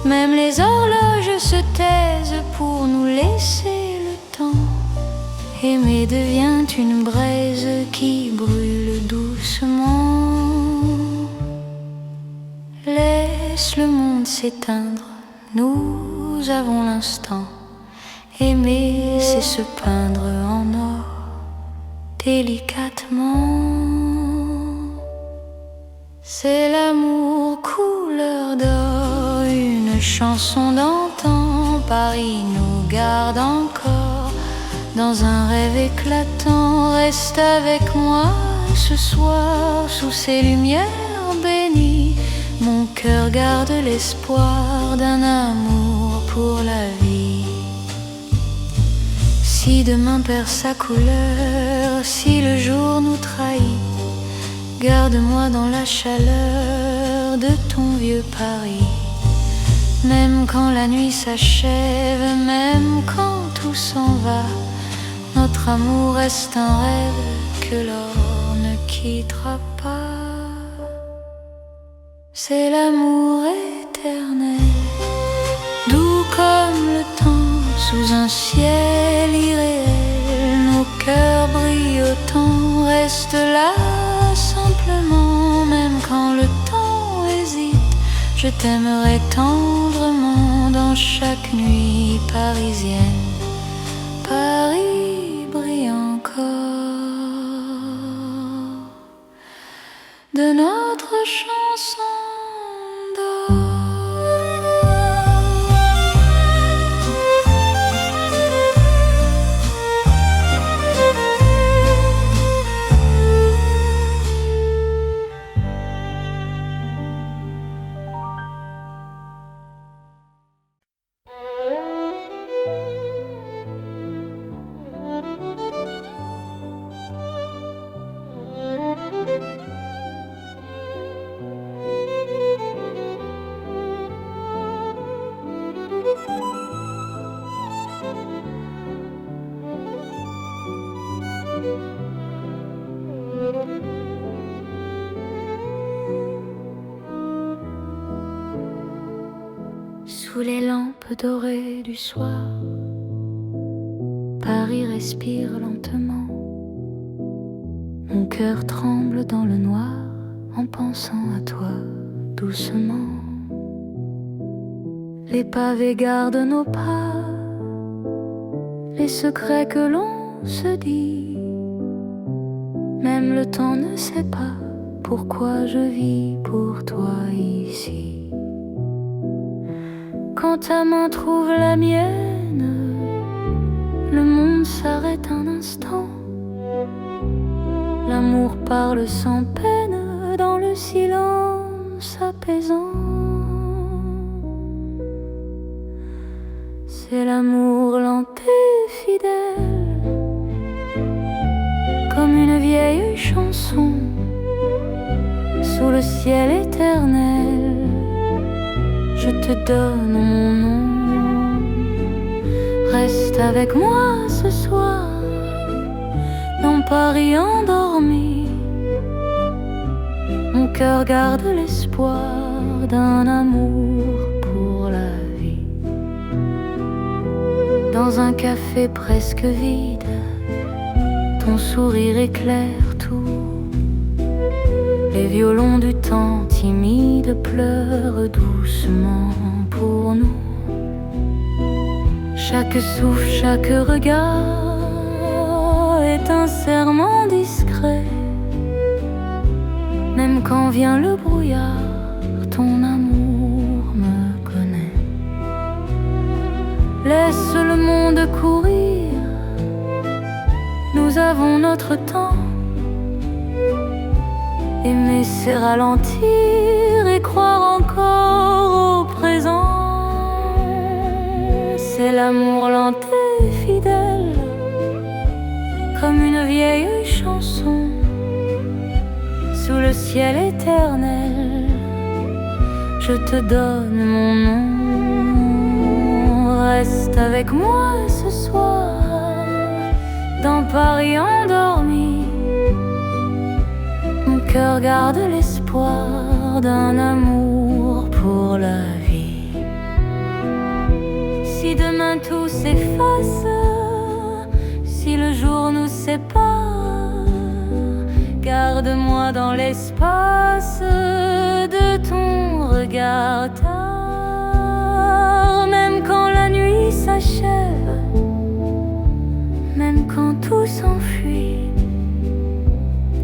Même les horloges se taisent pour nous laisser le temps. Aimer devient une braise qui brûle doucement. Laisse le monde s'éteindre, nous avons l'instant. Aimer, c'est se peindre en or, délicatement. C'est l'amour couleur d'or, une chanson d'antan. Paris nous garde encore dans un rêve éclatant. Reste avec moi ce soir sous ces lumières bénies. Mon cœur garde l'espoir d'un amour pour la vie. Si demain perd sa couleur, si le jour nous trahit, garde-moi dans la chaleur de ton vieux Paris. Même quand la nuit s'achève, même quand tout s'en va, notre amour reste un rêve que l'or ne quittera pas. C'est l'amour éternel, doux comme le temps, sous un ciel irréel. Nos cœurs brillent autant, reste là simplement. Même quand le temps hésite, je t'aimerai tendrement dans chaque nuit parisienne. Paris brille encore de notre chanson d'or. Sous les lampes dorées du soir, Paris respire lentement. Mon cœur tremble dans le noir en pensant à toi doucement. Les pavés gardent nos pas, les secrets que l'on se dit. Même le temps ne sait pas pourquoi je vis pour toi ici. Quand ta main trouve la mienne, le monde s'arrête un instant. L'amour parle sans peine dans le silence apaisant. C'est l'amour lent et fidèle, comme une vieille chanson sous le ciel éternel. Je te donne mon nom. Reste avec moi ce soir dans Paris endormi. Mon cœur garde l'espoir d'un amour pour la vie. Dans un café presque vide, ton sourire éclaire tout. Les violons du temps timide pleurent doucement pour nous. Chaque souffle, chaque regard est un serment discret. Même quand vient le brouillard, ton amour me connaît. Laisse le monde courir, nous avons notre temps. Aimer c'est ralentir et croire encore au présent. C'est l'amour lent et fidèle, comme une vieille chanson sous le ciel éternel. Je te donne mon nom. Reste avec moi ce soir dans Paris endormi. Mon cœur garde l'espoir d'un amour pour la vie. Si demain tout s'efface, si le jour nous sépare, garde-moi dans l'espace de ton regard tard. Même quand la nuit s'achève, même quand tout s'enfuit,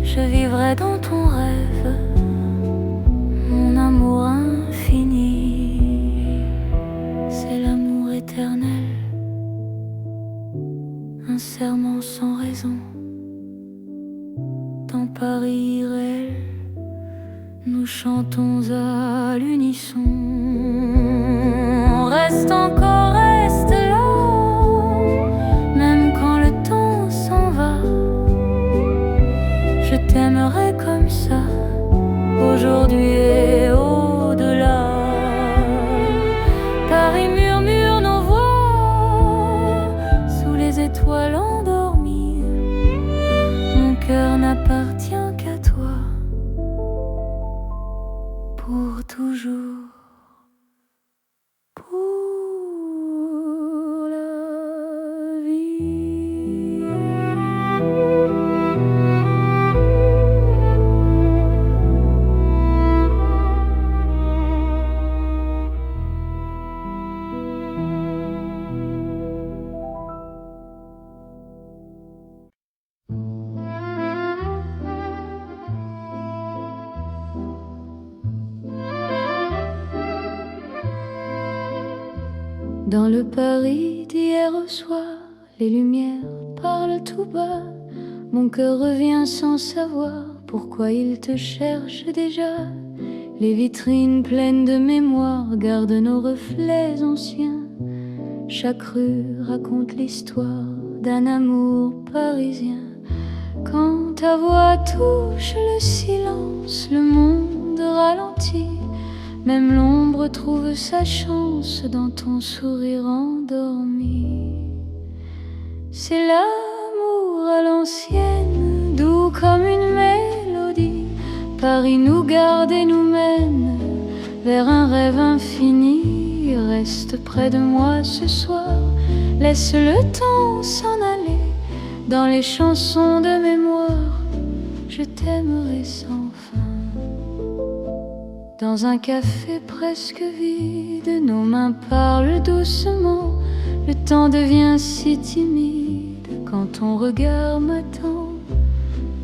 je vivrai dans ton rêve, mon amour infini. C'est l'amour éternel, un serment sans raison. Dans Paris irréel, nous chantons à l'unisson. Reste encore, reste là, même quand le temps s'en va. Je t'aimerai comme ça, aujourd'hui et au-delà. Paris murmure nos voix sous les étoiles endormies. Mon cœur n'appartient qu'à toi pour toujours. Pour la vie. Dans le Paris d'hier au soir, les lumières parlent tout bas. Mon cœur revient sans savoir pourquoi il te cherche déjà. Les vitrines pleines de mémoire gardent nos reflets anciens. Chaque rue raconte l'histoire d'un amour parisien. Quand ta voix touche le silence, le monde ralentit. Même l'ombre trouve sa chance dans ton sourire endormi. C'est l'amour à l'ancienne, doux comme une mer. Paris nous garde et nous mène vers un rêve infini. Reste près de moi ce soir, laisse le temps s'en aller. Dans les chansons de mémoire, je t'aimerai sans fin. Dans un café presque vide, nos mains parlent doucement. Le temps devient si timide quand ton regard m'attend.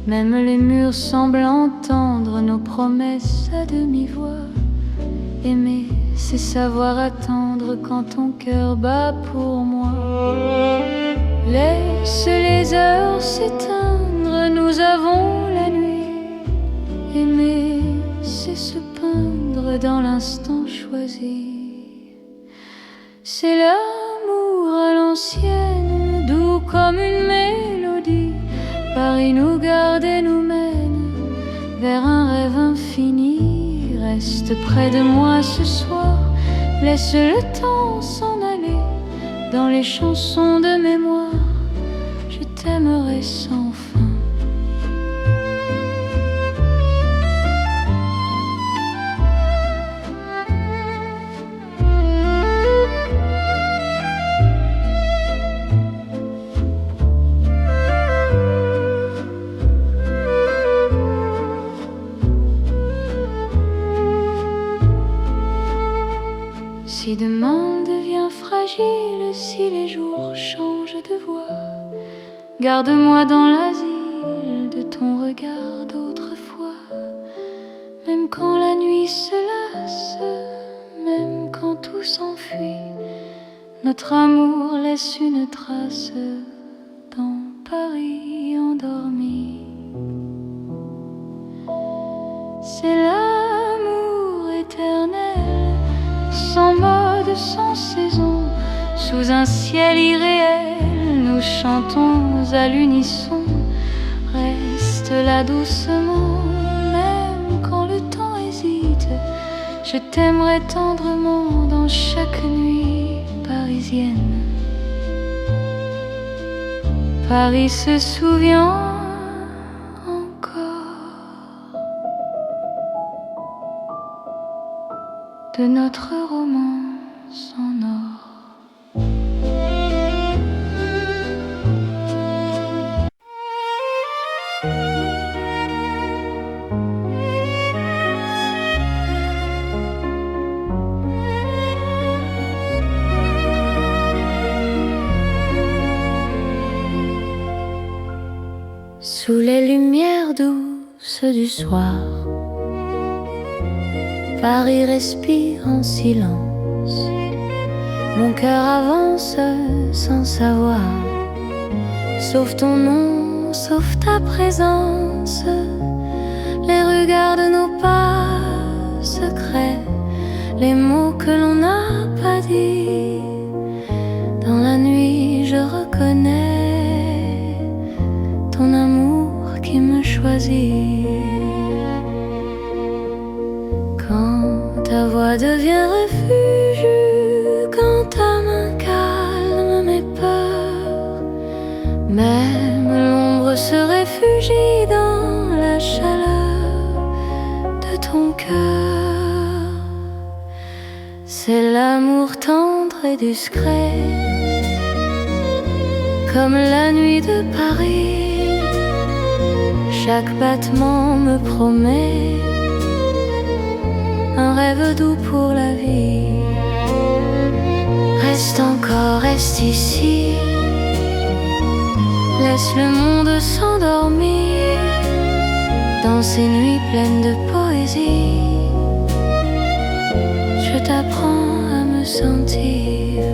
Même les murs semblent entendre nos promesses à demi-voix. Aimer, c'est savoir attendre quand ton cœur bat pour moi. Laisse les heures s'éteindre, nous avons la nuit. Aimer, c'est se peindre dans l'instant choisi. C'est l'amour à l'ancienne, doux comme une mélodie. Paris nous garde et nous mène vers un rêve infini. Reste près de moi ce soir, laisse le temps s'en aller. Dans les chansons de mémoire, je t'aimerai sans fin. Si demain devient fragile, si les jours changent de voix, garde-moi dans l'asile de ton regard d'autrefois. Même quand la nuit se lasse, même quand tout s'enfuit, notre amour laisse une trace dans Paris endormi. C'est l'amour éternel, sans mode, sans saison, sous un ciel irréel, nous chantons à l'unisson. Reste là doucement, même quand le temps hésite. Je t'aimerai tendrement dans chaque nuit parisienne. Paris se souvient de notre romance en or. Sous les lumières douces du soir, Paris respire en silence. Mon cœur avance sans savoir, sauf ton nom, sauf ta présence. Les regards de nos pas secrets, les mots que l'on n'a pas dit. Dans la nuit je reconnais ton amour qui me choisit. Quand ta voix devient refuge, quand ta main calme mes peurs, même l'ombre se réfugie dans la chaleur de ton cœur. C'est l'amour tendre et discret, comme la nuit de Paris. Chaque battement me promet un rêve doux pour la vie. Reste encore, reste ici, laisse le monde s'endormir dans ces nuits pleines de poésie. Je t'apprends à me sentir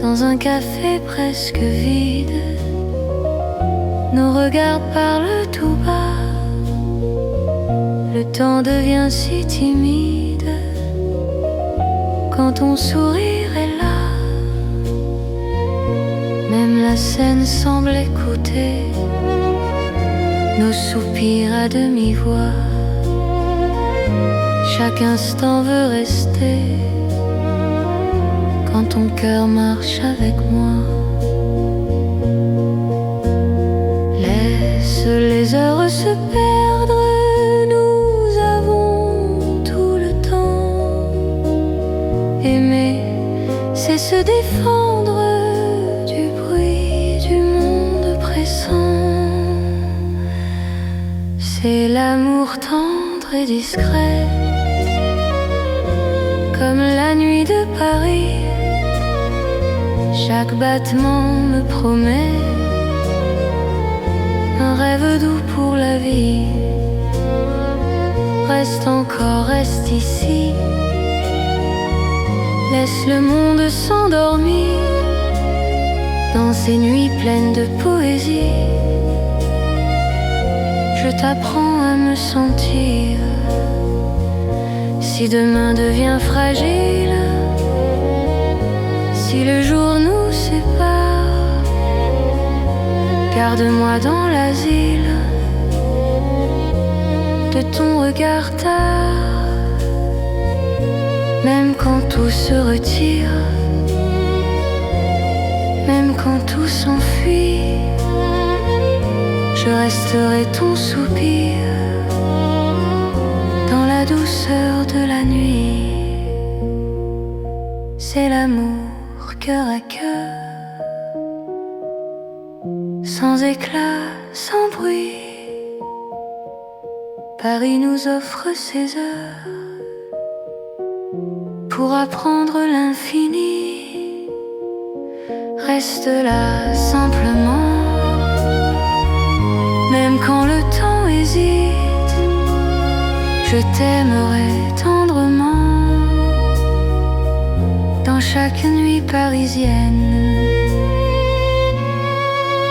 dans un café presque vide. Nos regards parlent tout bas, le temps devient si timide quand ton sourire est là. Même la scène semble écouter nos soupirs à demi-voix. Chaque instant veut rester quand ton cœur marche avec moi. Laisse les heures se perdre C'est l'amour tendre et discret, comme la nuit de Paris. Chaque battement me promet un rêve doux pour la vie. Reste encore, reste ici, laisse le monde s'endormir dans ces nuits pleines de poésie. Je t'apprends à me sentir. Si demain devient fragile, si le jour nous sépare, garde-moi dans l'asile de ton regard tard. Même quand tout se retire, même quand tout s'enfuit, je resterai ton soupir dans la douceur de la nuit. C'est l'amour cœur à cœur, sans éclat, sans bruit. Paris nous offre ses heures pour apprendre l'infini. Reste là simplement, même quand le temps hésite, je t'aimerai tendrement. Dans chaque nuit parisienne,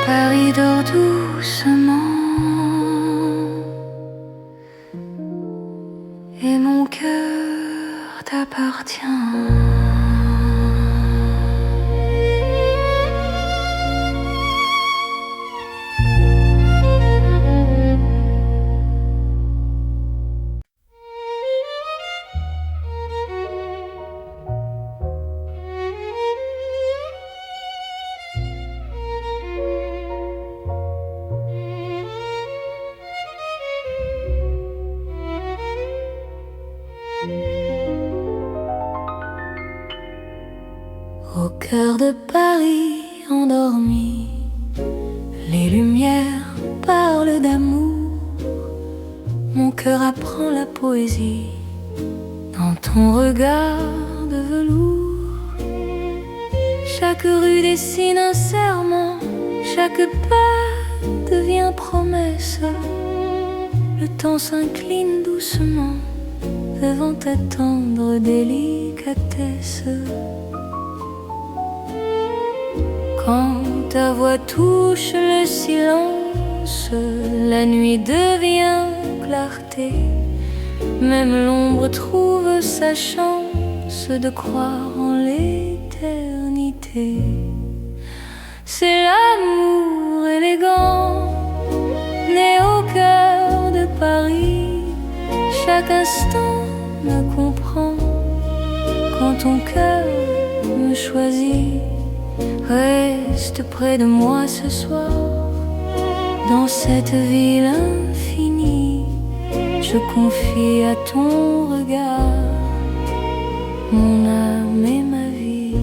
Paris dort doucement, et mon cœur t'appartient. Au cœur de Paris endormi, les lumières parlent d'amour. Mon cœur apprend la poésie dans ton regard de velours. Chaque rue dessine un serment, chaque pas devient promesse. Le temps s'incline doucement devant ta tendre délicatesse. Quand ta voix touche le silence, la nuit devient clarté. Même l'ombre trouve sa chance de croire en l'éternité. C'est l'amour élégant, né au cœur de Paris. Chaque instant me comprend quand ton cœur me choisit. Reste près de moi ce soir, dans cette ville infinie. Je confie à ton regard mon âme et ma vie.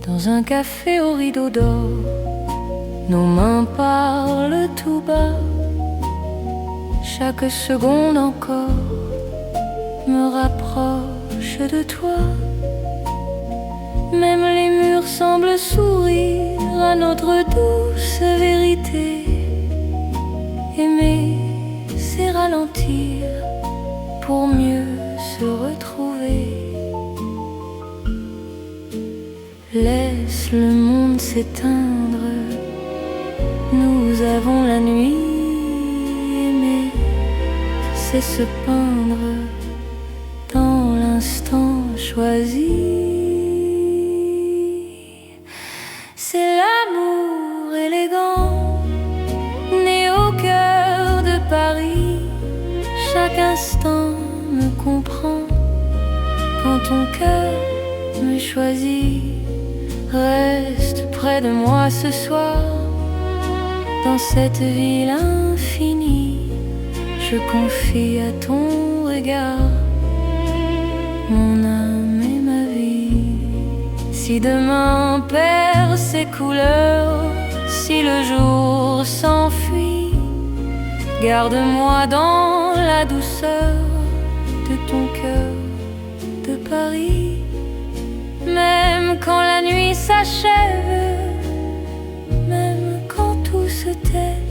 Dans un café au rideau d'or, nos mains parlent tout bas. Chaque seconde encore me rapproche de toi. Même les murs semblent sourire à notre douce vérité. Aimer, c'est ralentir pour mieux se retrouver. Laisse le monde s'éteindre, nous avons la nuit. Aimer, c'est se peindre dans l'instant choisi. C'est l'amour élégant, né au cœur de Paris. Chaque instant me comprend quand ton cœur me choisit. Reste près de moi ce soir, dans cette ville infinie. Je confie à ton regard mon âme et ma vie. Si demain perd ses couleurs, si le jour s'enfuit, Garde-moi dans la douceur de ton cœur de Paris. Même quand la nuit s'achève, même quand tout se tait,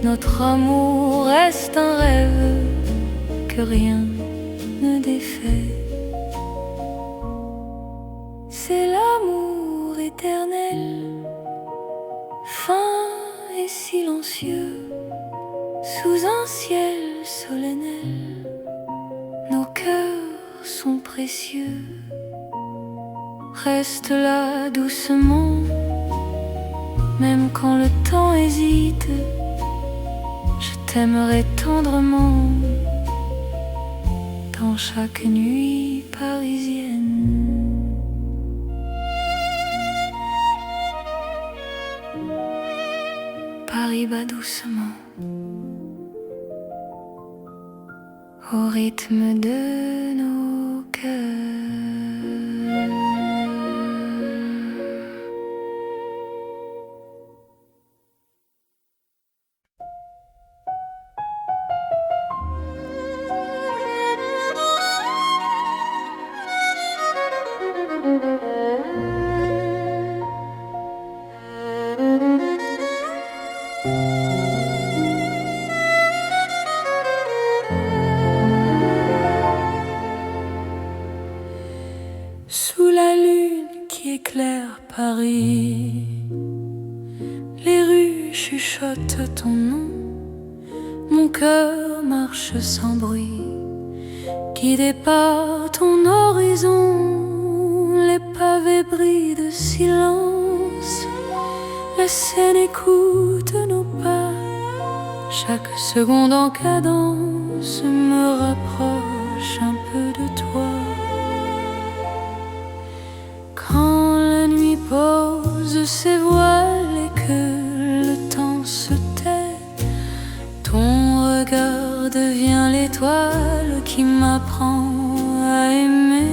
notre amour reste un rêve que rien ne défait. C'est l'amour éternel, fin et silencieux, sous un ciel solennel. Nos cœurs sont précieux. Reste là doucement, même quand le temps hésite. Je t'aimerai tendrement dans chaque nuit parisienne. Paris bat doucement au rythme de nos cœurs. Sous la lune qui éclaire Paris, les rues chuchotent ton nom. Mon cœur marche sans bruit, guidé par ton horizon. Les pavés brillent de silence, la Seine écoute nos pas. Chaque seconde en cadence me rapproche un peu de toi. Quand la nuit pose ses voiles et que le temps se tait, ton regard devient l'étoile qui m'apprend à aimer.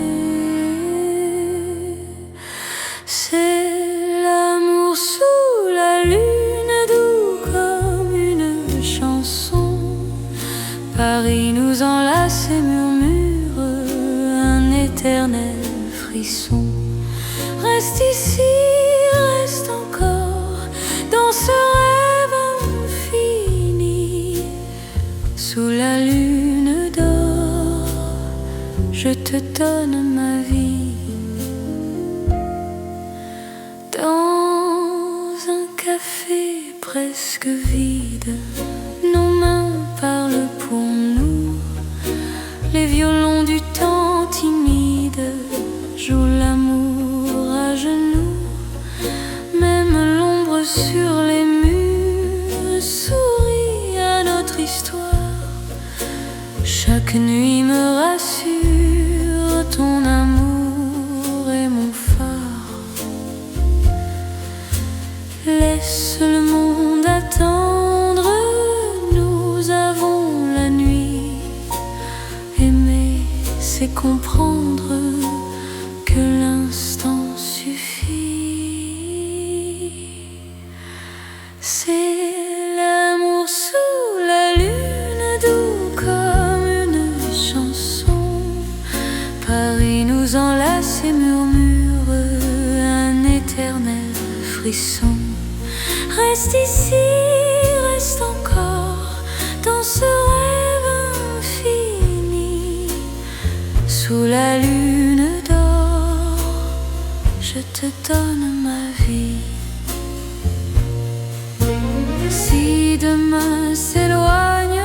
C'est l'amour sous la lune, doux comme une chanson. Paris nous enlace et murmure un éternel frisson. Reste ici, reste encore dans ce rêve infini. Sous la lune d'or, je te donne ma vie. Dans un café presque vide, nos mains parlent pour nous. Les violons du temps timide jouent l'amour à genoux. Même l'ombre sur les murs sourit à notre histoire. Chaque nuit me rassure, ton amour est mon phare. Laisse le monde attendre, nous avons la nuit. Aimer, c'est comprendre que l'instant suffit. C'est l'amour sous la lune, doux comme une chanson. Paris nous enlace et murmure un éternel frisson. Reste ici, reste encore dans ce rêve infini. Sous la lune d'or, je te donne ma vie. Si demain s'éloigne,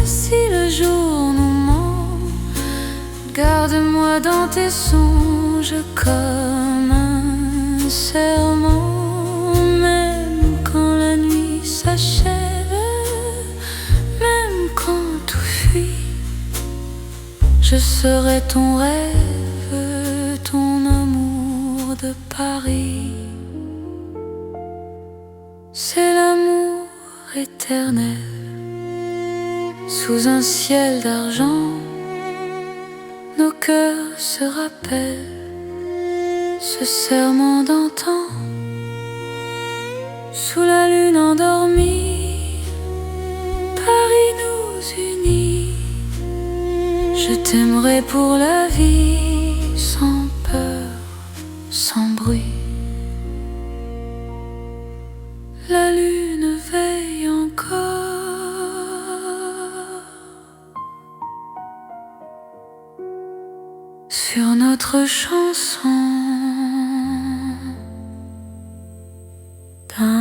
si le jour nous ment, garde-moi dans tes songes comme un serment. Même quand la nuit s'achève, même quand tout fuit, je serai ton rêve, ton amour de Paris. C'est l'amour éternel, sous un ciel d'argent. Nos cœurs se rappellent ce serment d'antan. Sous la lune endormie, Je t'aimerai pour la vie, sans peur, sans bruit. La lune veille encore sur notre chanson d'amour.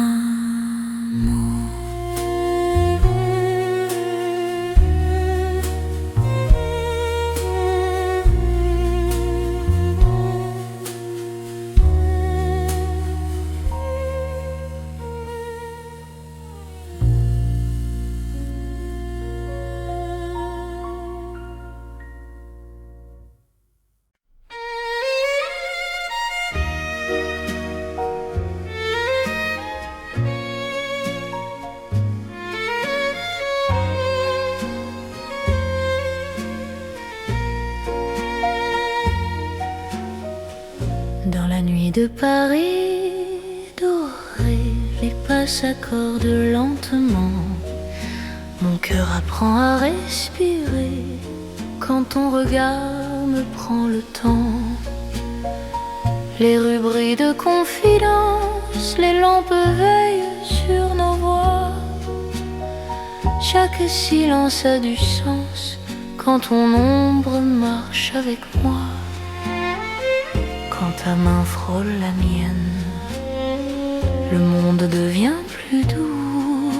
Dans la nuit de Paris dorée, les pas s'accordent lentement. Mon cœur apprend à respirer quand ton regard me prend le temps. Les rues brillent de confidence, les lampes veillent sur nos voix. Chaque silence a du sens quand ton ombre marche avec moi. Quand ta main frôle la mienne, le monde devient plus doux.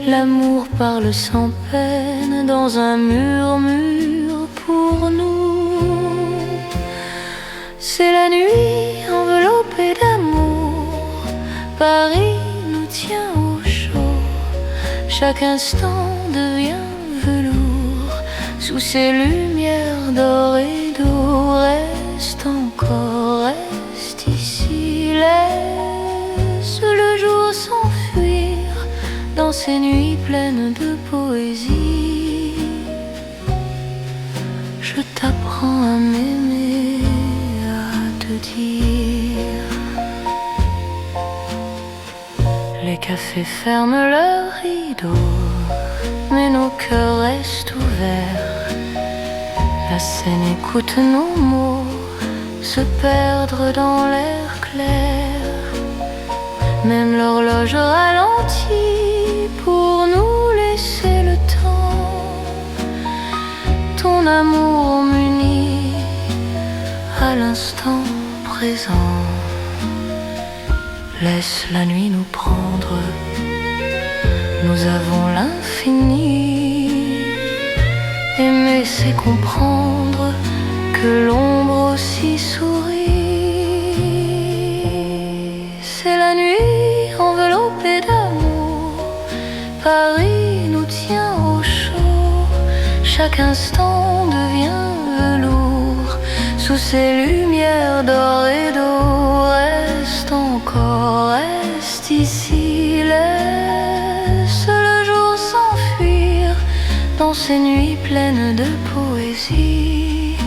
L'amour parle sans peine dans un murmure pour nous. C'est la nuit enveloppée d'amour, Paris nous tient au chaud. Chaque instant devient velours sous ces lumières d'or et d'eau. Reste encore, reste ici, laisse le jour s'enfuir dans ces nuits pleines de poésie. Je t'apprends à m'aimer, à te dire. Les cafés ferment leurs rideaux, mais nos cœurs restent ouverts. La scène écoute nos mots se perdre dans l'air clair. Même l'horloge ralentit pour nous laisser le temps. Ton amour m'unit à l'instant présent. Laisse la nuit nous prendre, nous avons l'infini. Aimer c'est comprendre que l'ombre aussi sourit. C'est la nuit enveloppée d'amour, Paris nous tient au chaud. Chaque instant devient velours sous ces lumières d'or et d'eau. Reste encore, reste ici, laisse le jour s'enfuir dans ces nuits pleines de poésie.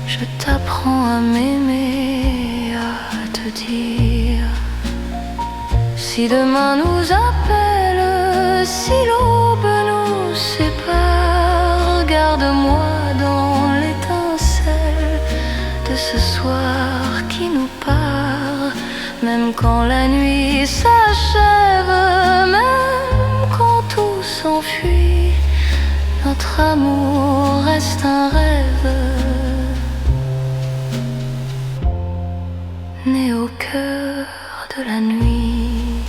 Je t'apprends à m'aimer, à te dire. Si demain nous appelle, si l'aube nous sépare, garde-moi dans l'étincelle de ce soir qui nous part. Même quand la nuit s'achève, même quand tout s'enfuit, notre amour reste un rêve né au cœur de la nuit.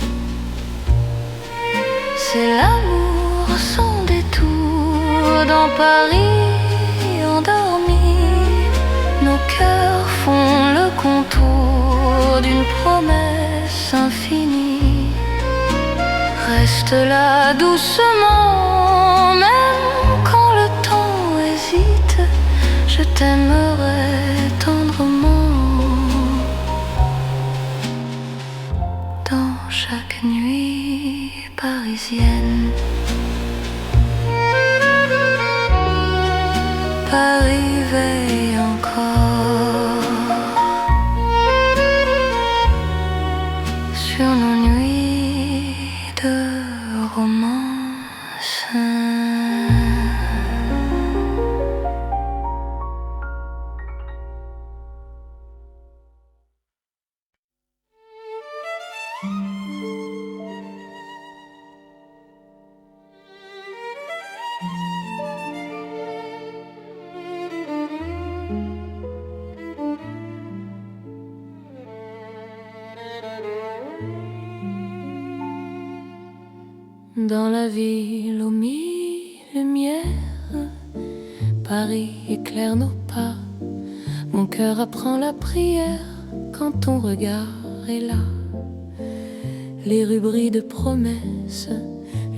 C'est l'amour sans détour dans Paris endormi. Nos cœurs font le contour d'une promesse infinie. Reste là doucement, même quand le temps hésite. Je t'aimerai tendrement dans chaque nuit parisienne. Paris veille encore sur nos nuits de romance. Dans la ville aux mille lumières, Paris éclaire nos pas. Mon cœur apprend la prière quand ton regard est là. Les rues brillent de promesses,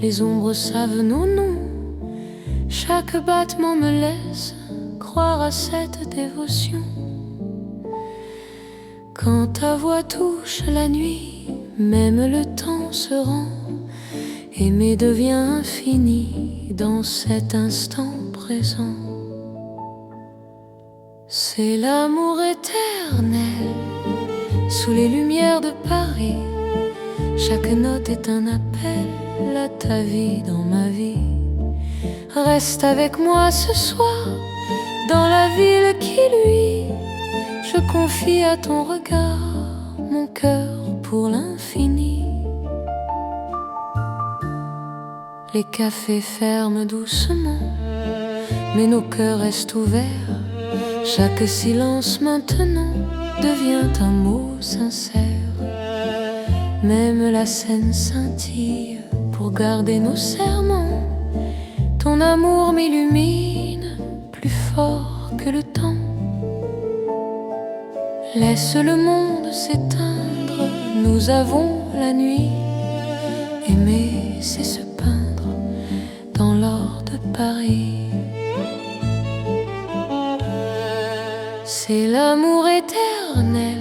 les ombres savent nos noms. Chaque battement me laisse croire à cette dévotion. Quand ta voix touche la nuit, même le temps se rend. Aimer devient infini dans cet instant présent. C'est l'amour éternel sous les lumières de Paris. Chaque note est un appel à ta vie dans ma vie. Reste avec moi ce soir dans la ville qui luit. Je confie à ton regard mon cœur pour l'infini. Les cafés ferment doucement, mais nos cœurs restent ouverts. Chaque silence maintenant devient un mot sincère. Même la scène scintille pour garder nos serments. Ton amour m'illumine plus fort que le temps. Laisse le monde s'éteindre, nous avons la nuit. Aimer, c'est se peindre dans l'or de Paris. C'est l'amour éternel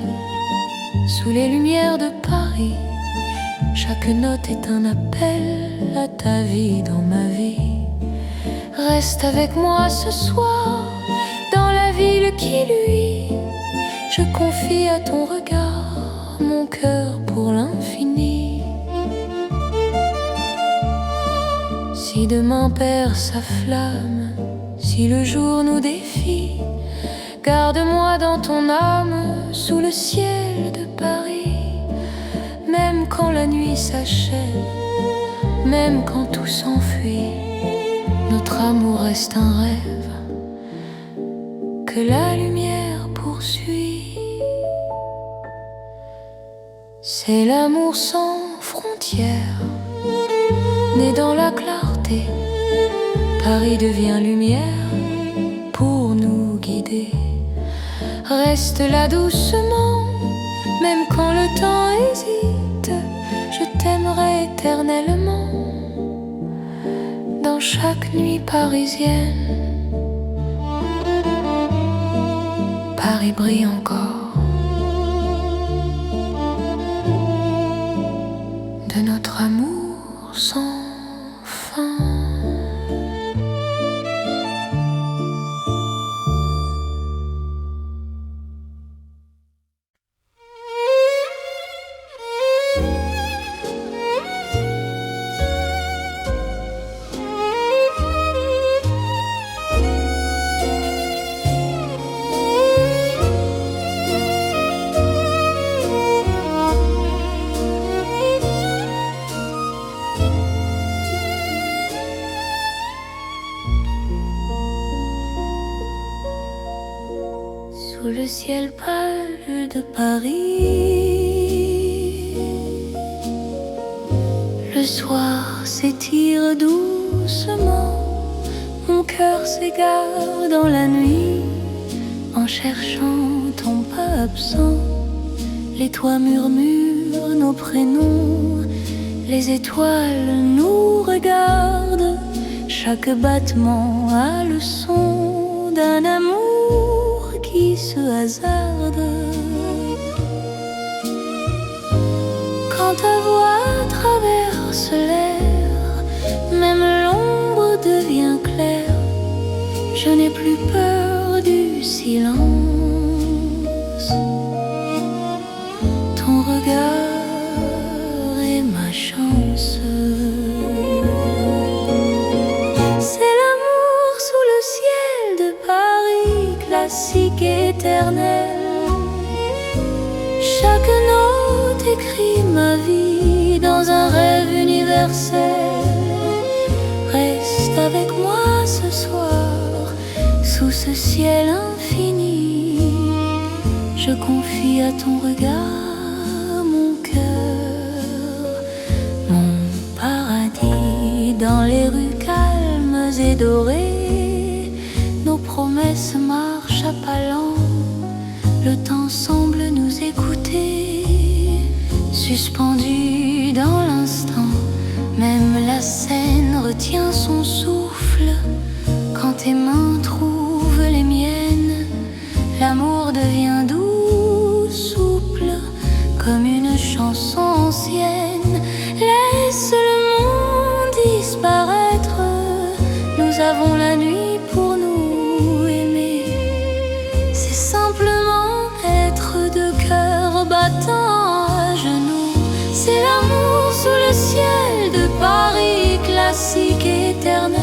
sous les lumières de Paris. Chaque note est un appel à ta vie dans ma vie. Reste avec moi ce soir dans la ville qui luit. Je confie à ton regard mon cœur pour l'infini. Si demain perd sa flamme, si le jour nous défie, garde-moi dans ton âme sous le ciel de Paris. Même quand la nuit s'achève, même quand tout s'enfuit, notre amour reste un rêve que la lumière poursuit. C'est l'amour sans frontières, né dans la clarté. Paris devient lumière pour nous guider. Reste là doucement, même quand le temps hésite. Je t'aimerai éternellement dans chaque nuit parisienne. Paris brille encore de notre amour sans fin. Sous le ciel pâle de Paris, le soir s'étire doucement. Mon cœur s'égare dans la nuit en cherchant ton pas absent. Les toits murmurent nos prénoms, les étoiles nous regardent. Chaque battement a le son d'un amour qui se hasarde. Quand ta voix traverse l'air, même l'ombre devient claire. Je n'ai plus peur du silence. Ton regard est ma chance. C'est l'amour sous le ciel de Paris, classique et éternel. Chaque note écrit ma vie dans un rêve universel. Reste avec moi ce soir sous ce ciel infini. Je confie à ton regard mon rosée dorée, nos promesses marchent à pas lents. Le temps semble nous écouter, suspendu dans l'instant. Même la scène retient son souffle. Quand tes mains trouvent les miennes, l'amour devient doux, souple, comme une chanson ancienne. Laisse le monde disparaître, nous avons la nuit pour nous aimer. C'est simplement être deux cœurs battant à genoux. C'est l'amour sous le ciel de Paris, classique éternel.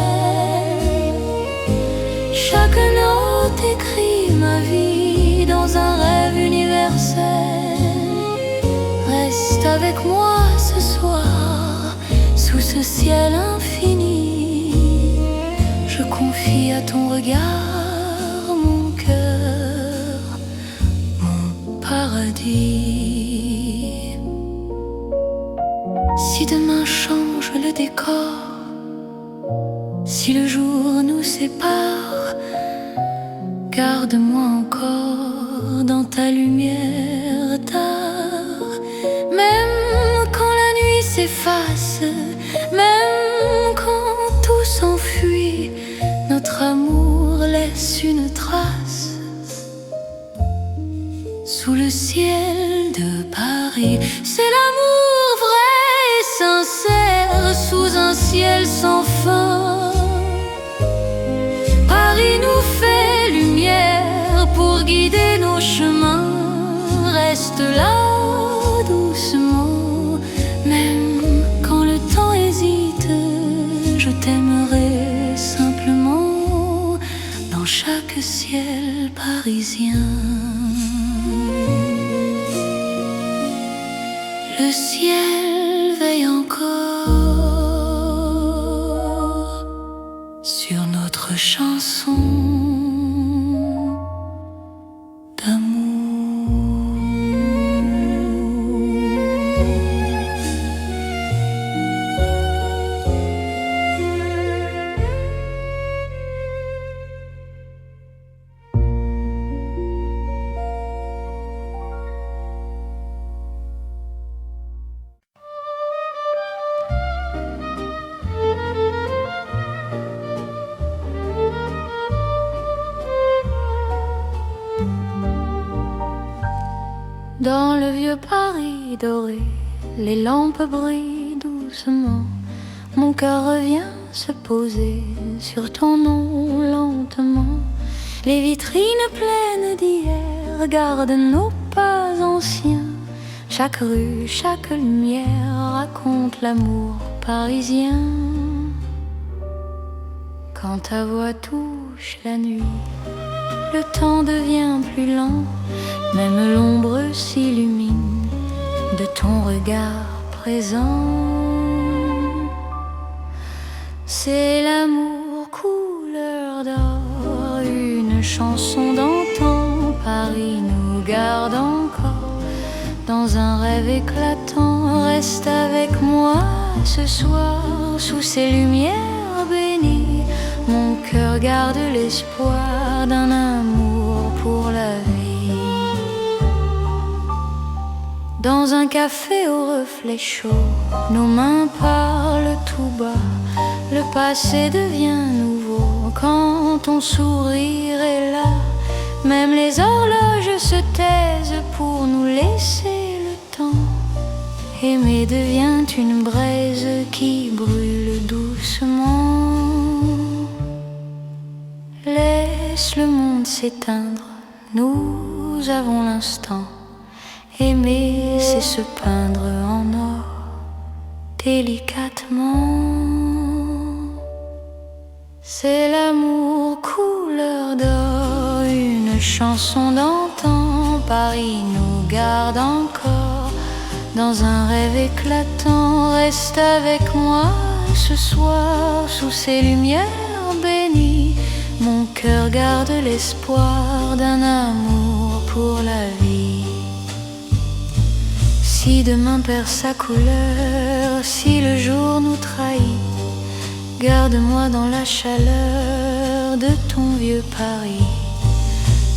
Chaque note écrit ma vie dans un rêve universel. Reste avec moi ce soir, sous ce ciel infini. Je confie à ton regard mon cœur, mon paradis. Si demain change le décor, si le jour nous sépare, garde-moi encore dans ta lumière tard. Même quand la nuit s'efface, même quand tout s'enfuit, notre amour laisse une trace sous le ciel de Paris. C'est l'amour vrai et sincère sous un ciel sans fin. Paris nous fait lumière pour guider nos chemins. Reste là doucement, même quand le temps hésite. Je t'aimerai simplement dans chaque ciel parisien. Le ciel veille encore sur notre chanson d'amour. Dans le vieux Paris doré, les lampes brillent doucement. Mon cœur revient se poser sur ton nom lentement. Les vitrines pleines d'hier gardent nos pas anciens. Chaque rue, chaque lumière raconte l'amour parisien. Quand ta voix touche la nuit, le temps devient plus lent. Même l'ombre s'illumine de ton regard présent. C'est l'amour couleur d'or, une chanson d'antan. Paris nous garde encore dans un rêve éclatant. Reste avec moi ce soir sous ces lumières bénies. Mon cœur garde l'espoir d'un amour pour la vie. Dans un café au reflet chaud, nos mains parlent tout bas. Le passé devient nouveau quand ton sourire est là. Même les horloges se taisent pour nous laisser le temps. Aimer devient une braise qui brûle doucement. Laisse le monde s'éteindre, nous avons l'instant. Aimer, c'est se peindre en or, délicatement. C'est l'amour couleur d'or, une chanson d'antan. Paris nous garde encore dans un rêve éclatant. Reste avec moi ce soir sous ces lumières bénies. Mon cœur garde l'espoir d'un amour pour la vie. Si demain perd sa couleur, si le jour nous trahit, Garde-moi dans la chaleur de ton vieux Paris.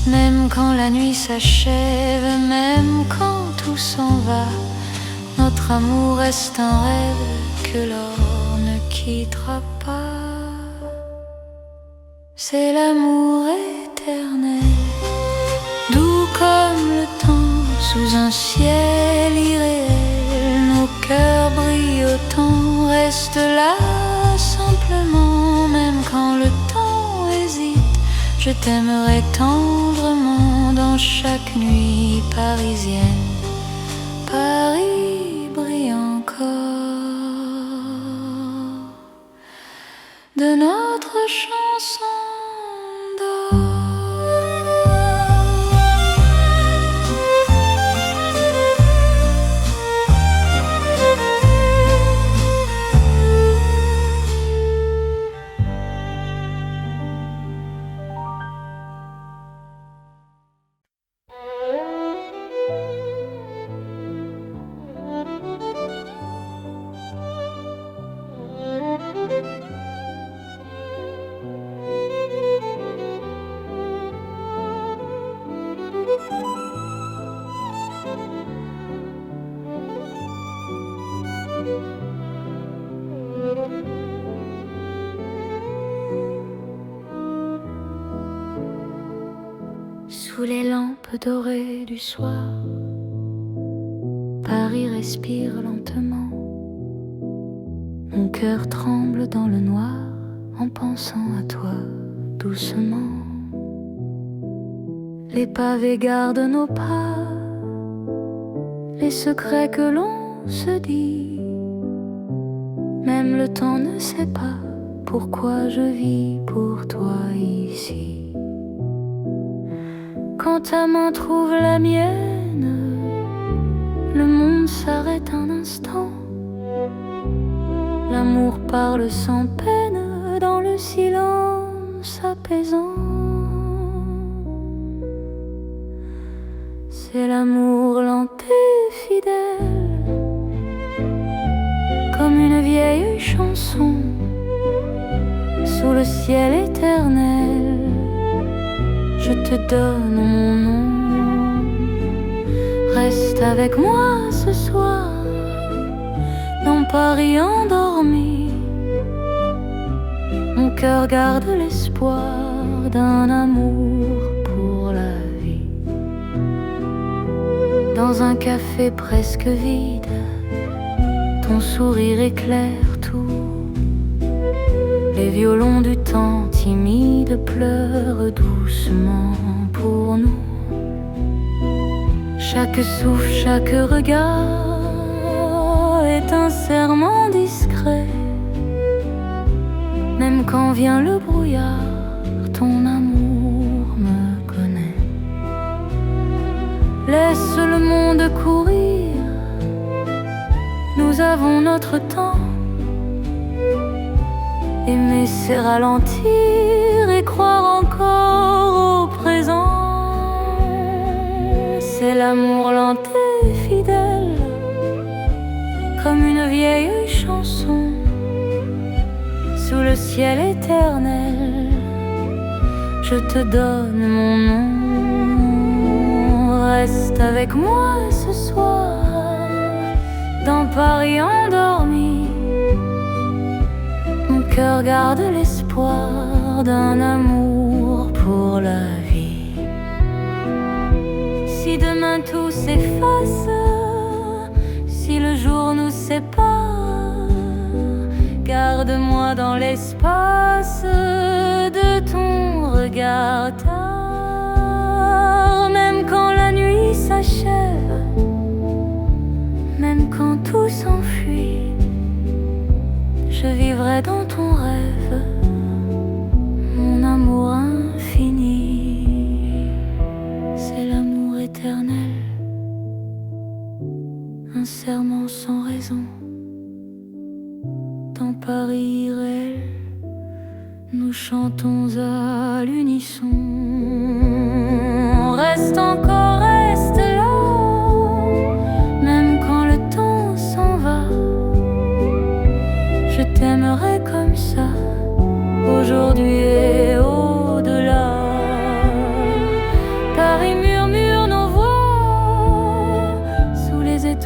Même quand la nuit s'achève, même quand tout s'en va, notre amour reste un rêve que l'or ne quittera pas. C'est l'amour éternel, doux comme le temps, sous un ciel irréel. Nos cœurs brillent autant, restent là simplement, même quand le temps hésite. Je t'aimerai tendrement dans chaque nuit parisienne. Paris brille encore de notre chanson d'or. Sous les lampes dorées du soir, Paris respire lentement. Mon cœur tremble dans le noir en pensant à toi doucement. Les pavés gardent nos pas, les secrets que l'on se dit. Même le temps ne sait pas pourquoi je vis pour toi ici. Quand ta main trouve la mienne, le monde s'arrête un instant. L'amour parle sans peine dans le silence apaisant. C'est l'amour lent et fidèle, comme une vieille chanson sous le ciel éternel. Je te donne mon nom. Reste avec moi ce soir dans Paris endormi. Mon cœur garde l'espoir d'un amour pour la vie. Dans un café presque vide, ton sourire éclaire tout. Les violons du temps timide pleurent doucement pour nous. Chaque souffle, chaque regard est un serment discret. Même quand vient le brouillard, ton amour me connaît. Laisse le monde courir, nous avons notre temps. Aimer c'est ralentir et croire encore au présent. C'est l'amour lent et fidèle, comme une vieille chanson sous le ciel éternel. Je te donne mon nom. Reste avec moi ce soir dans Paris endormi. Mon cœur garde l'espoir d'un amour pour la vie. Si demain tout s'efface, si le jour nous sépare, garde-moi dans l'espace de ton regard tard. Même quand la nuit s'achève, même quand tout s'enfuit, je vivrai dans ton rêve, mon amour infini. C'est l'amour éternel, un serment sans raison. Dans Paris réel, nous chantons à l'unisson. Reste encore, reste là, même quand le temps s'en va. Je t'aimerai comme ça,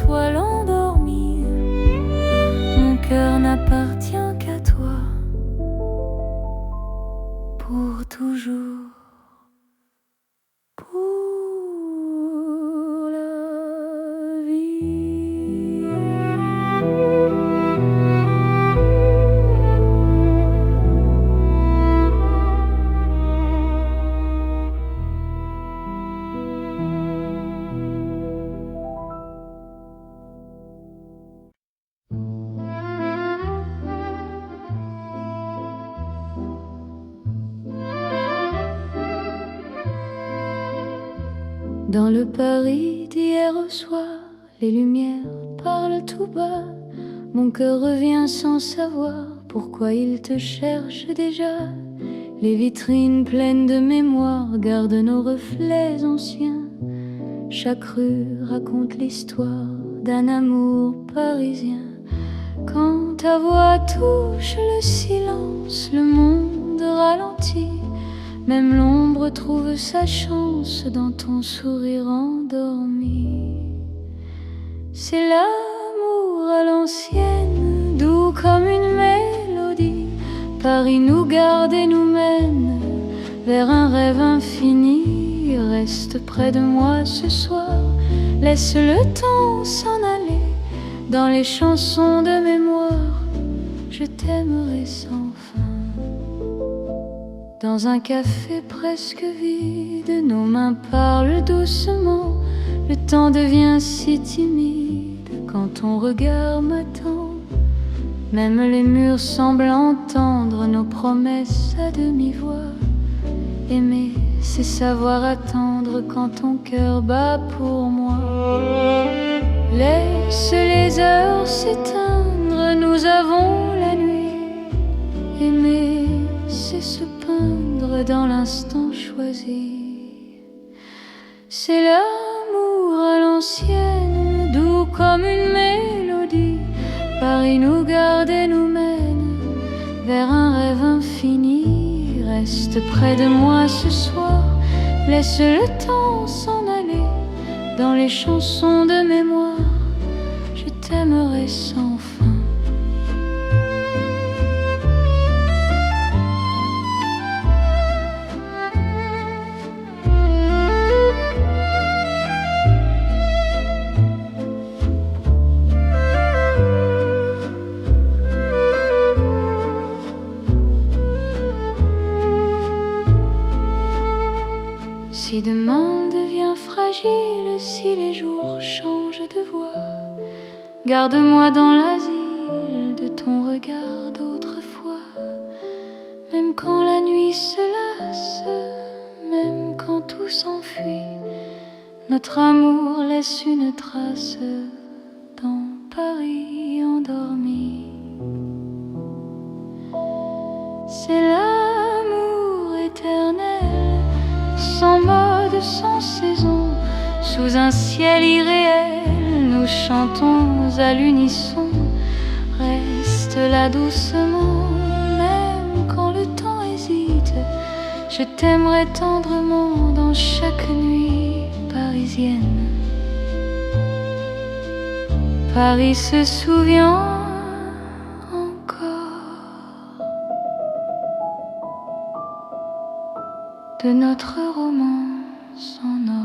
étoiles endormies. Mon cœur n'appartient qu'à toi, pour toujours, pour la vie. Dans le Paris d'hier au soir, les lumières parlent tout bas. Mon cœur revient sans savoir pourquoi il te cherche déjà. Les vitrines pleines de mémoire gardent nos reflets anciens. Chaque rue raconte l'histoire d'un amour parisien. Quand ta voix touche le silence, le monde ralentit. Même l'ombre trouve sa chance dans ton sourire endormi. C'est l'amour à l'ancienne, doux comme une mélodie. Paris nous garde et nous mène vers un rêve infini. Reste près de moi ce soir, laisse le temps s'en aller. Dans les chansons de mémoire, je t'aimerai sans fin. Dans un café presque vide, nos mains parlent doucement. Le temps devient si timide quand ton regard m'attend. Même les murs semblent entendre nos promesses à demi-voix. Aimer, c'est savoir attendre quand ton cœur bat pour moi. Laisse les heures s'éteindre, nous avons la nuit. Aimer, c'est se peindre dans l'instant choisi. C'est l'amour à l'ancienne, doux comme une mélodie. Paris nous garde et nous mène vers un rêve infini. Reste près de moi ce soir, laisse le temps s'en aller. Dans les chansons de mémoire, je t'aimerai sans fin. Si demain devient fragile, si les jours changent de voix, garde-moi dans l'asile de ton regard d'autrefois. Même quand la nuit se lasse, même quand tout s'enfuit, notre amour laisse une trace dans Paris endormi. C'est l'amour éternel, sans mode, sans saison, sous un ciel irréel, nous chantons à l'unisson. Reste là doucement, même quand le temps hésite. Je t'aimerai tendrement dans chaque nuit parisienne. Paris se souvient encore de notre romance en or.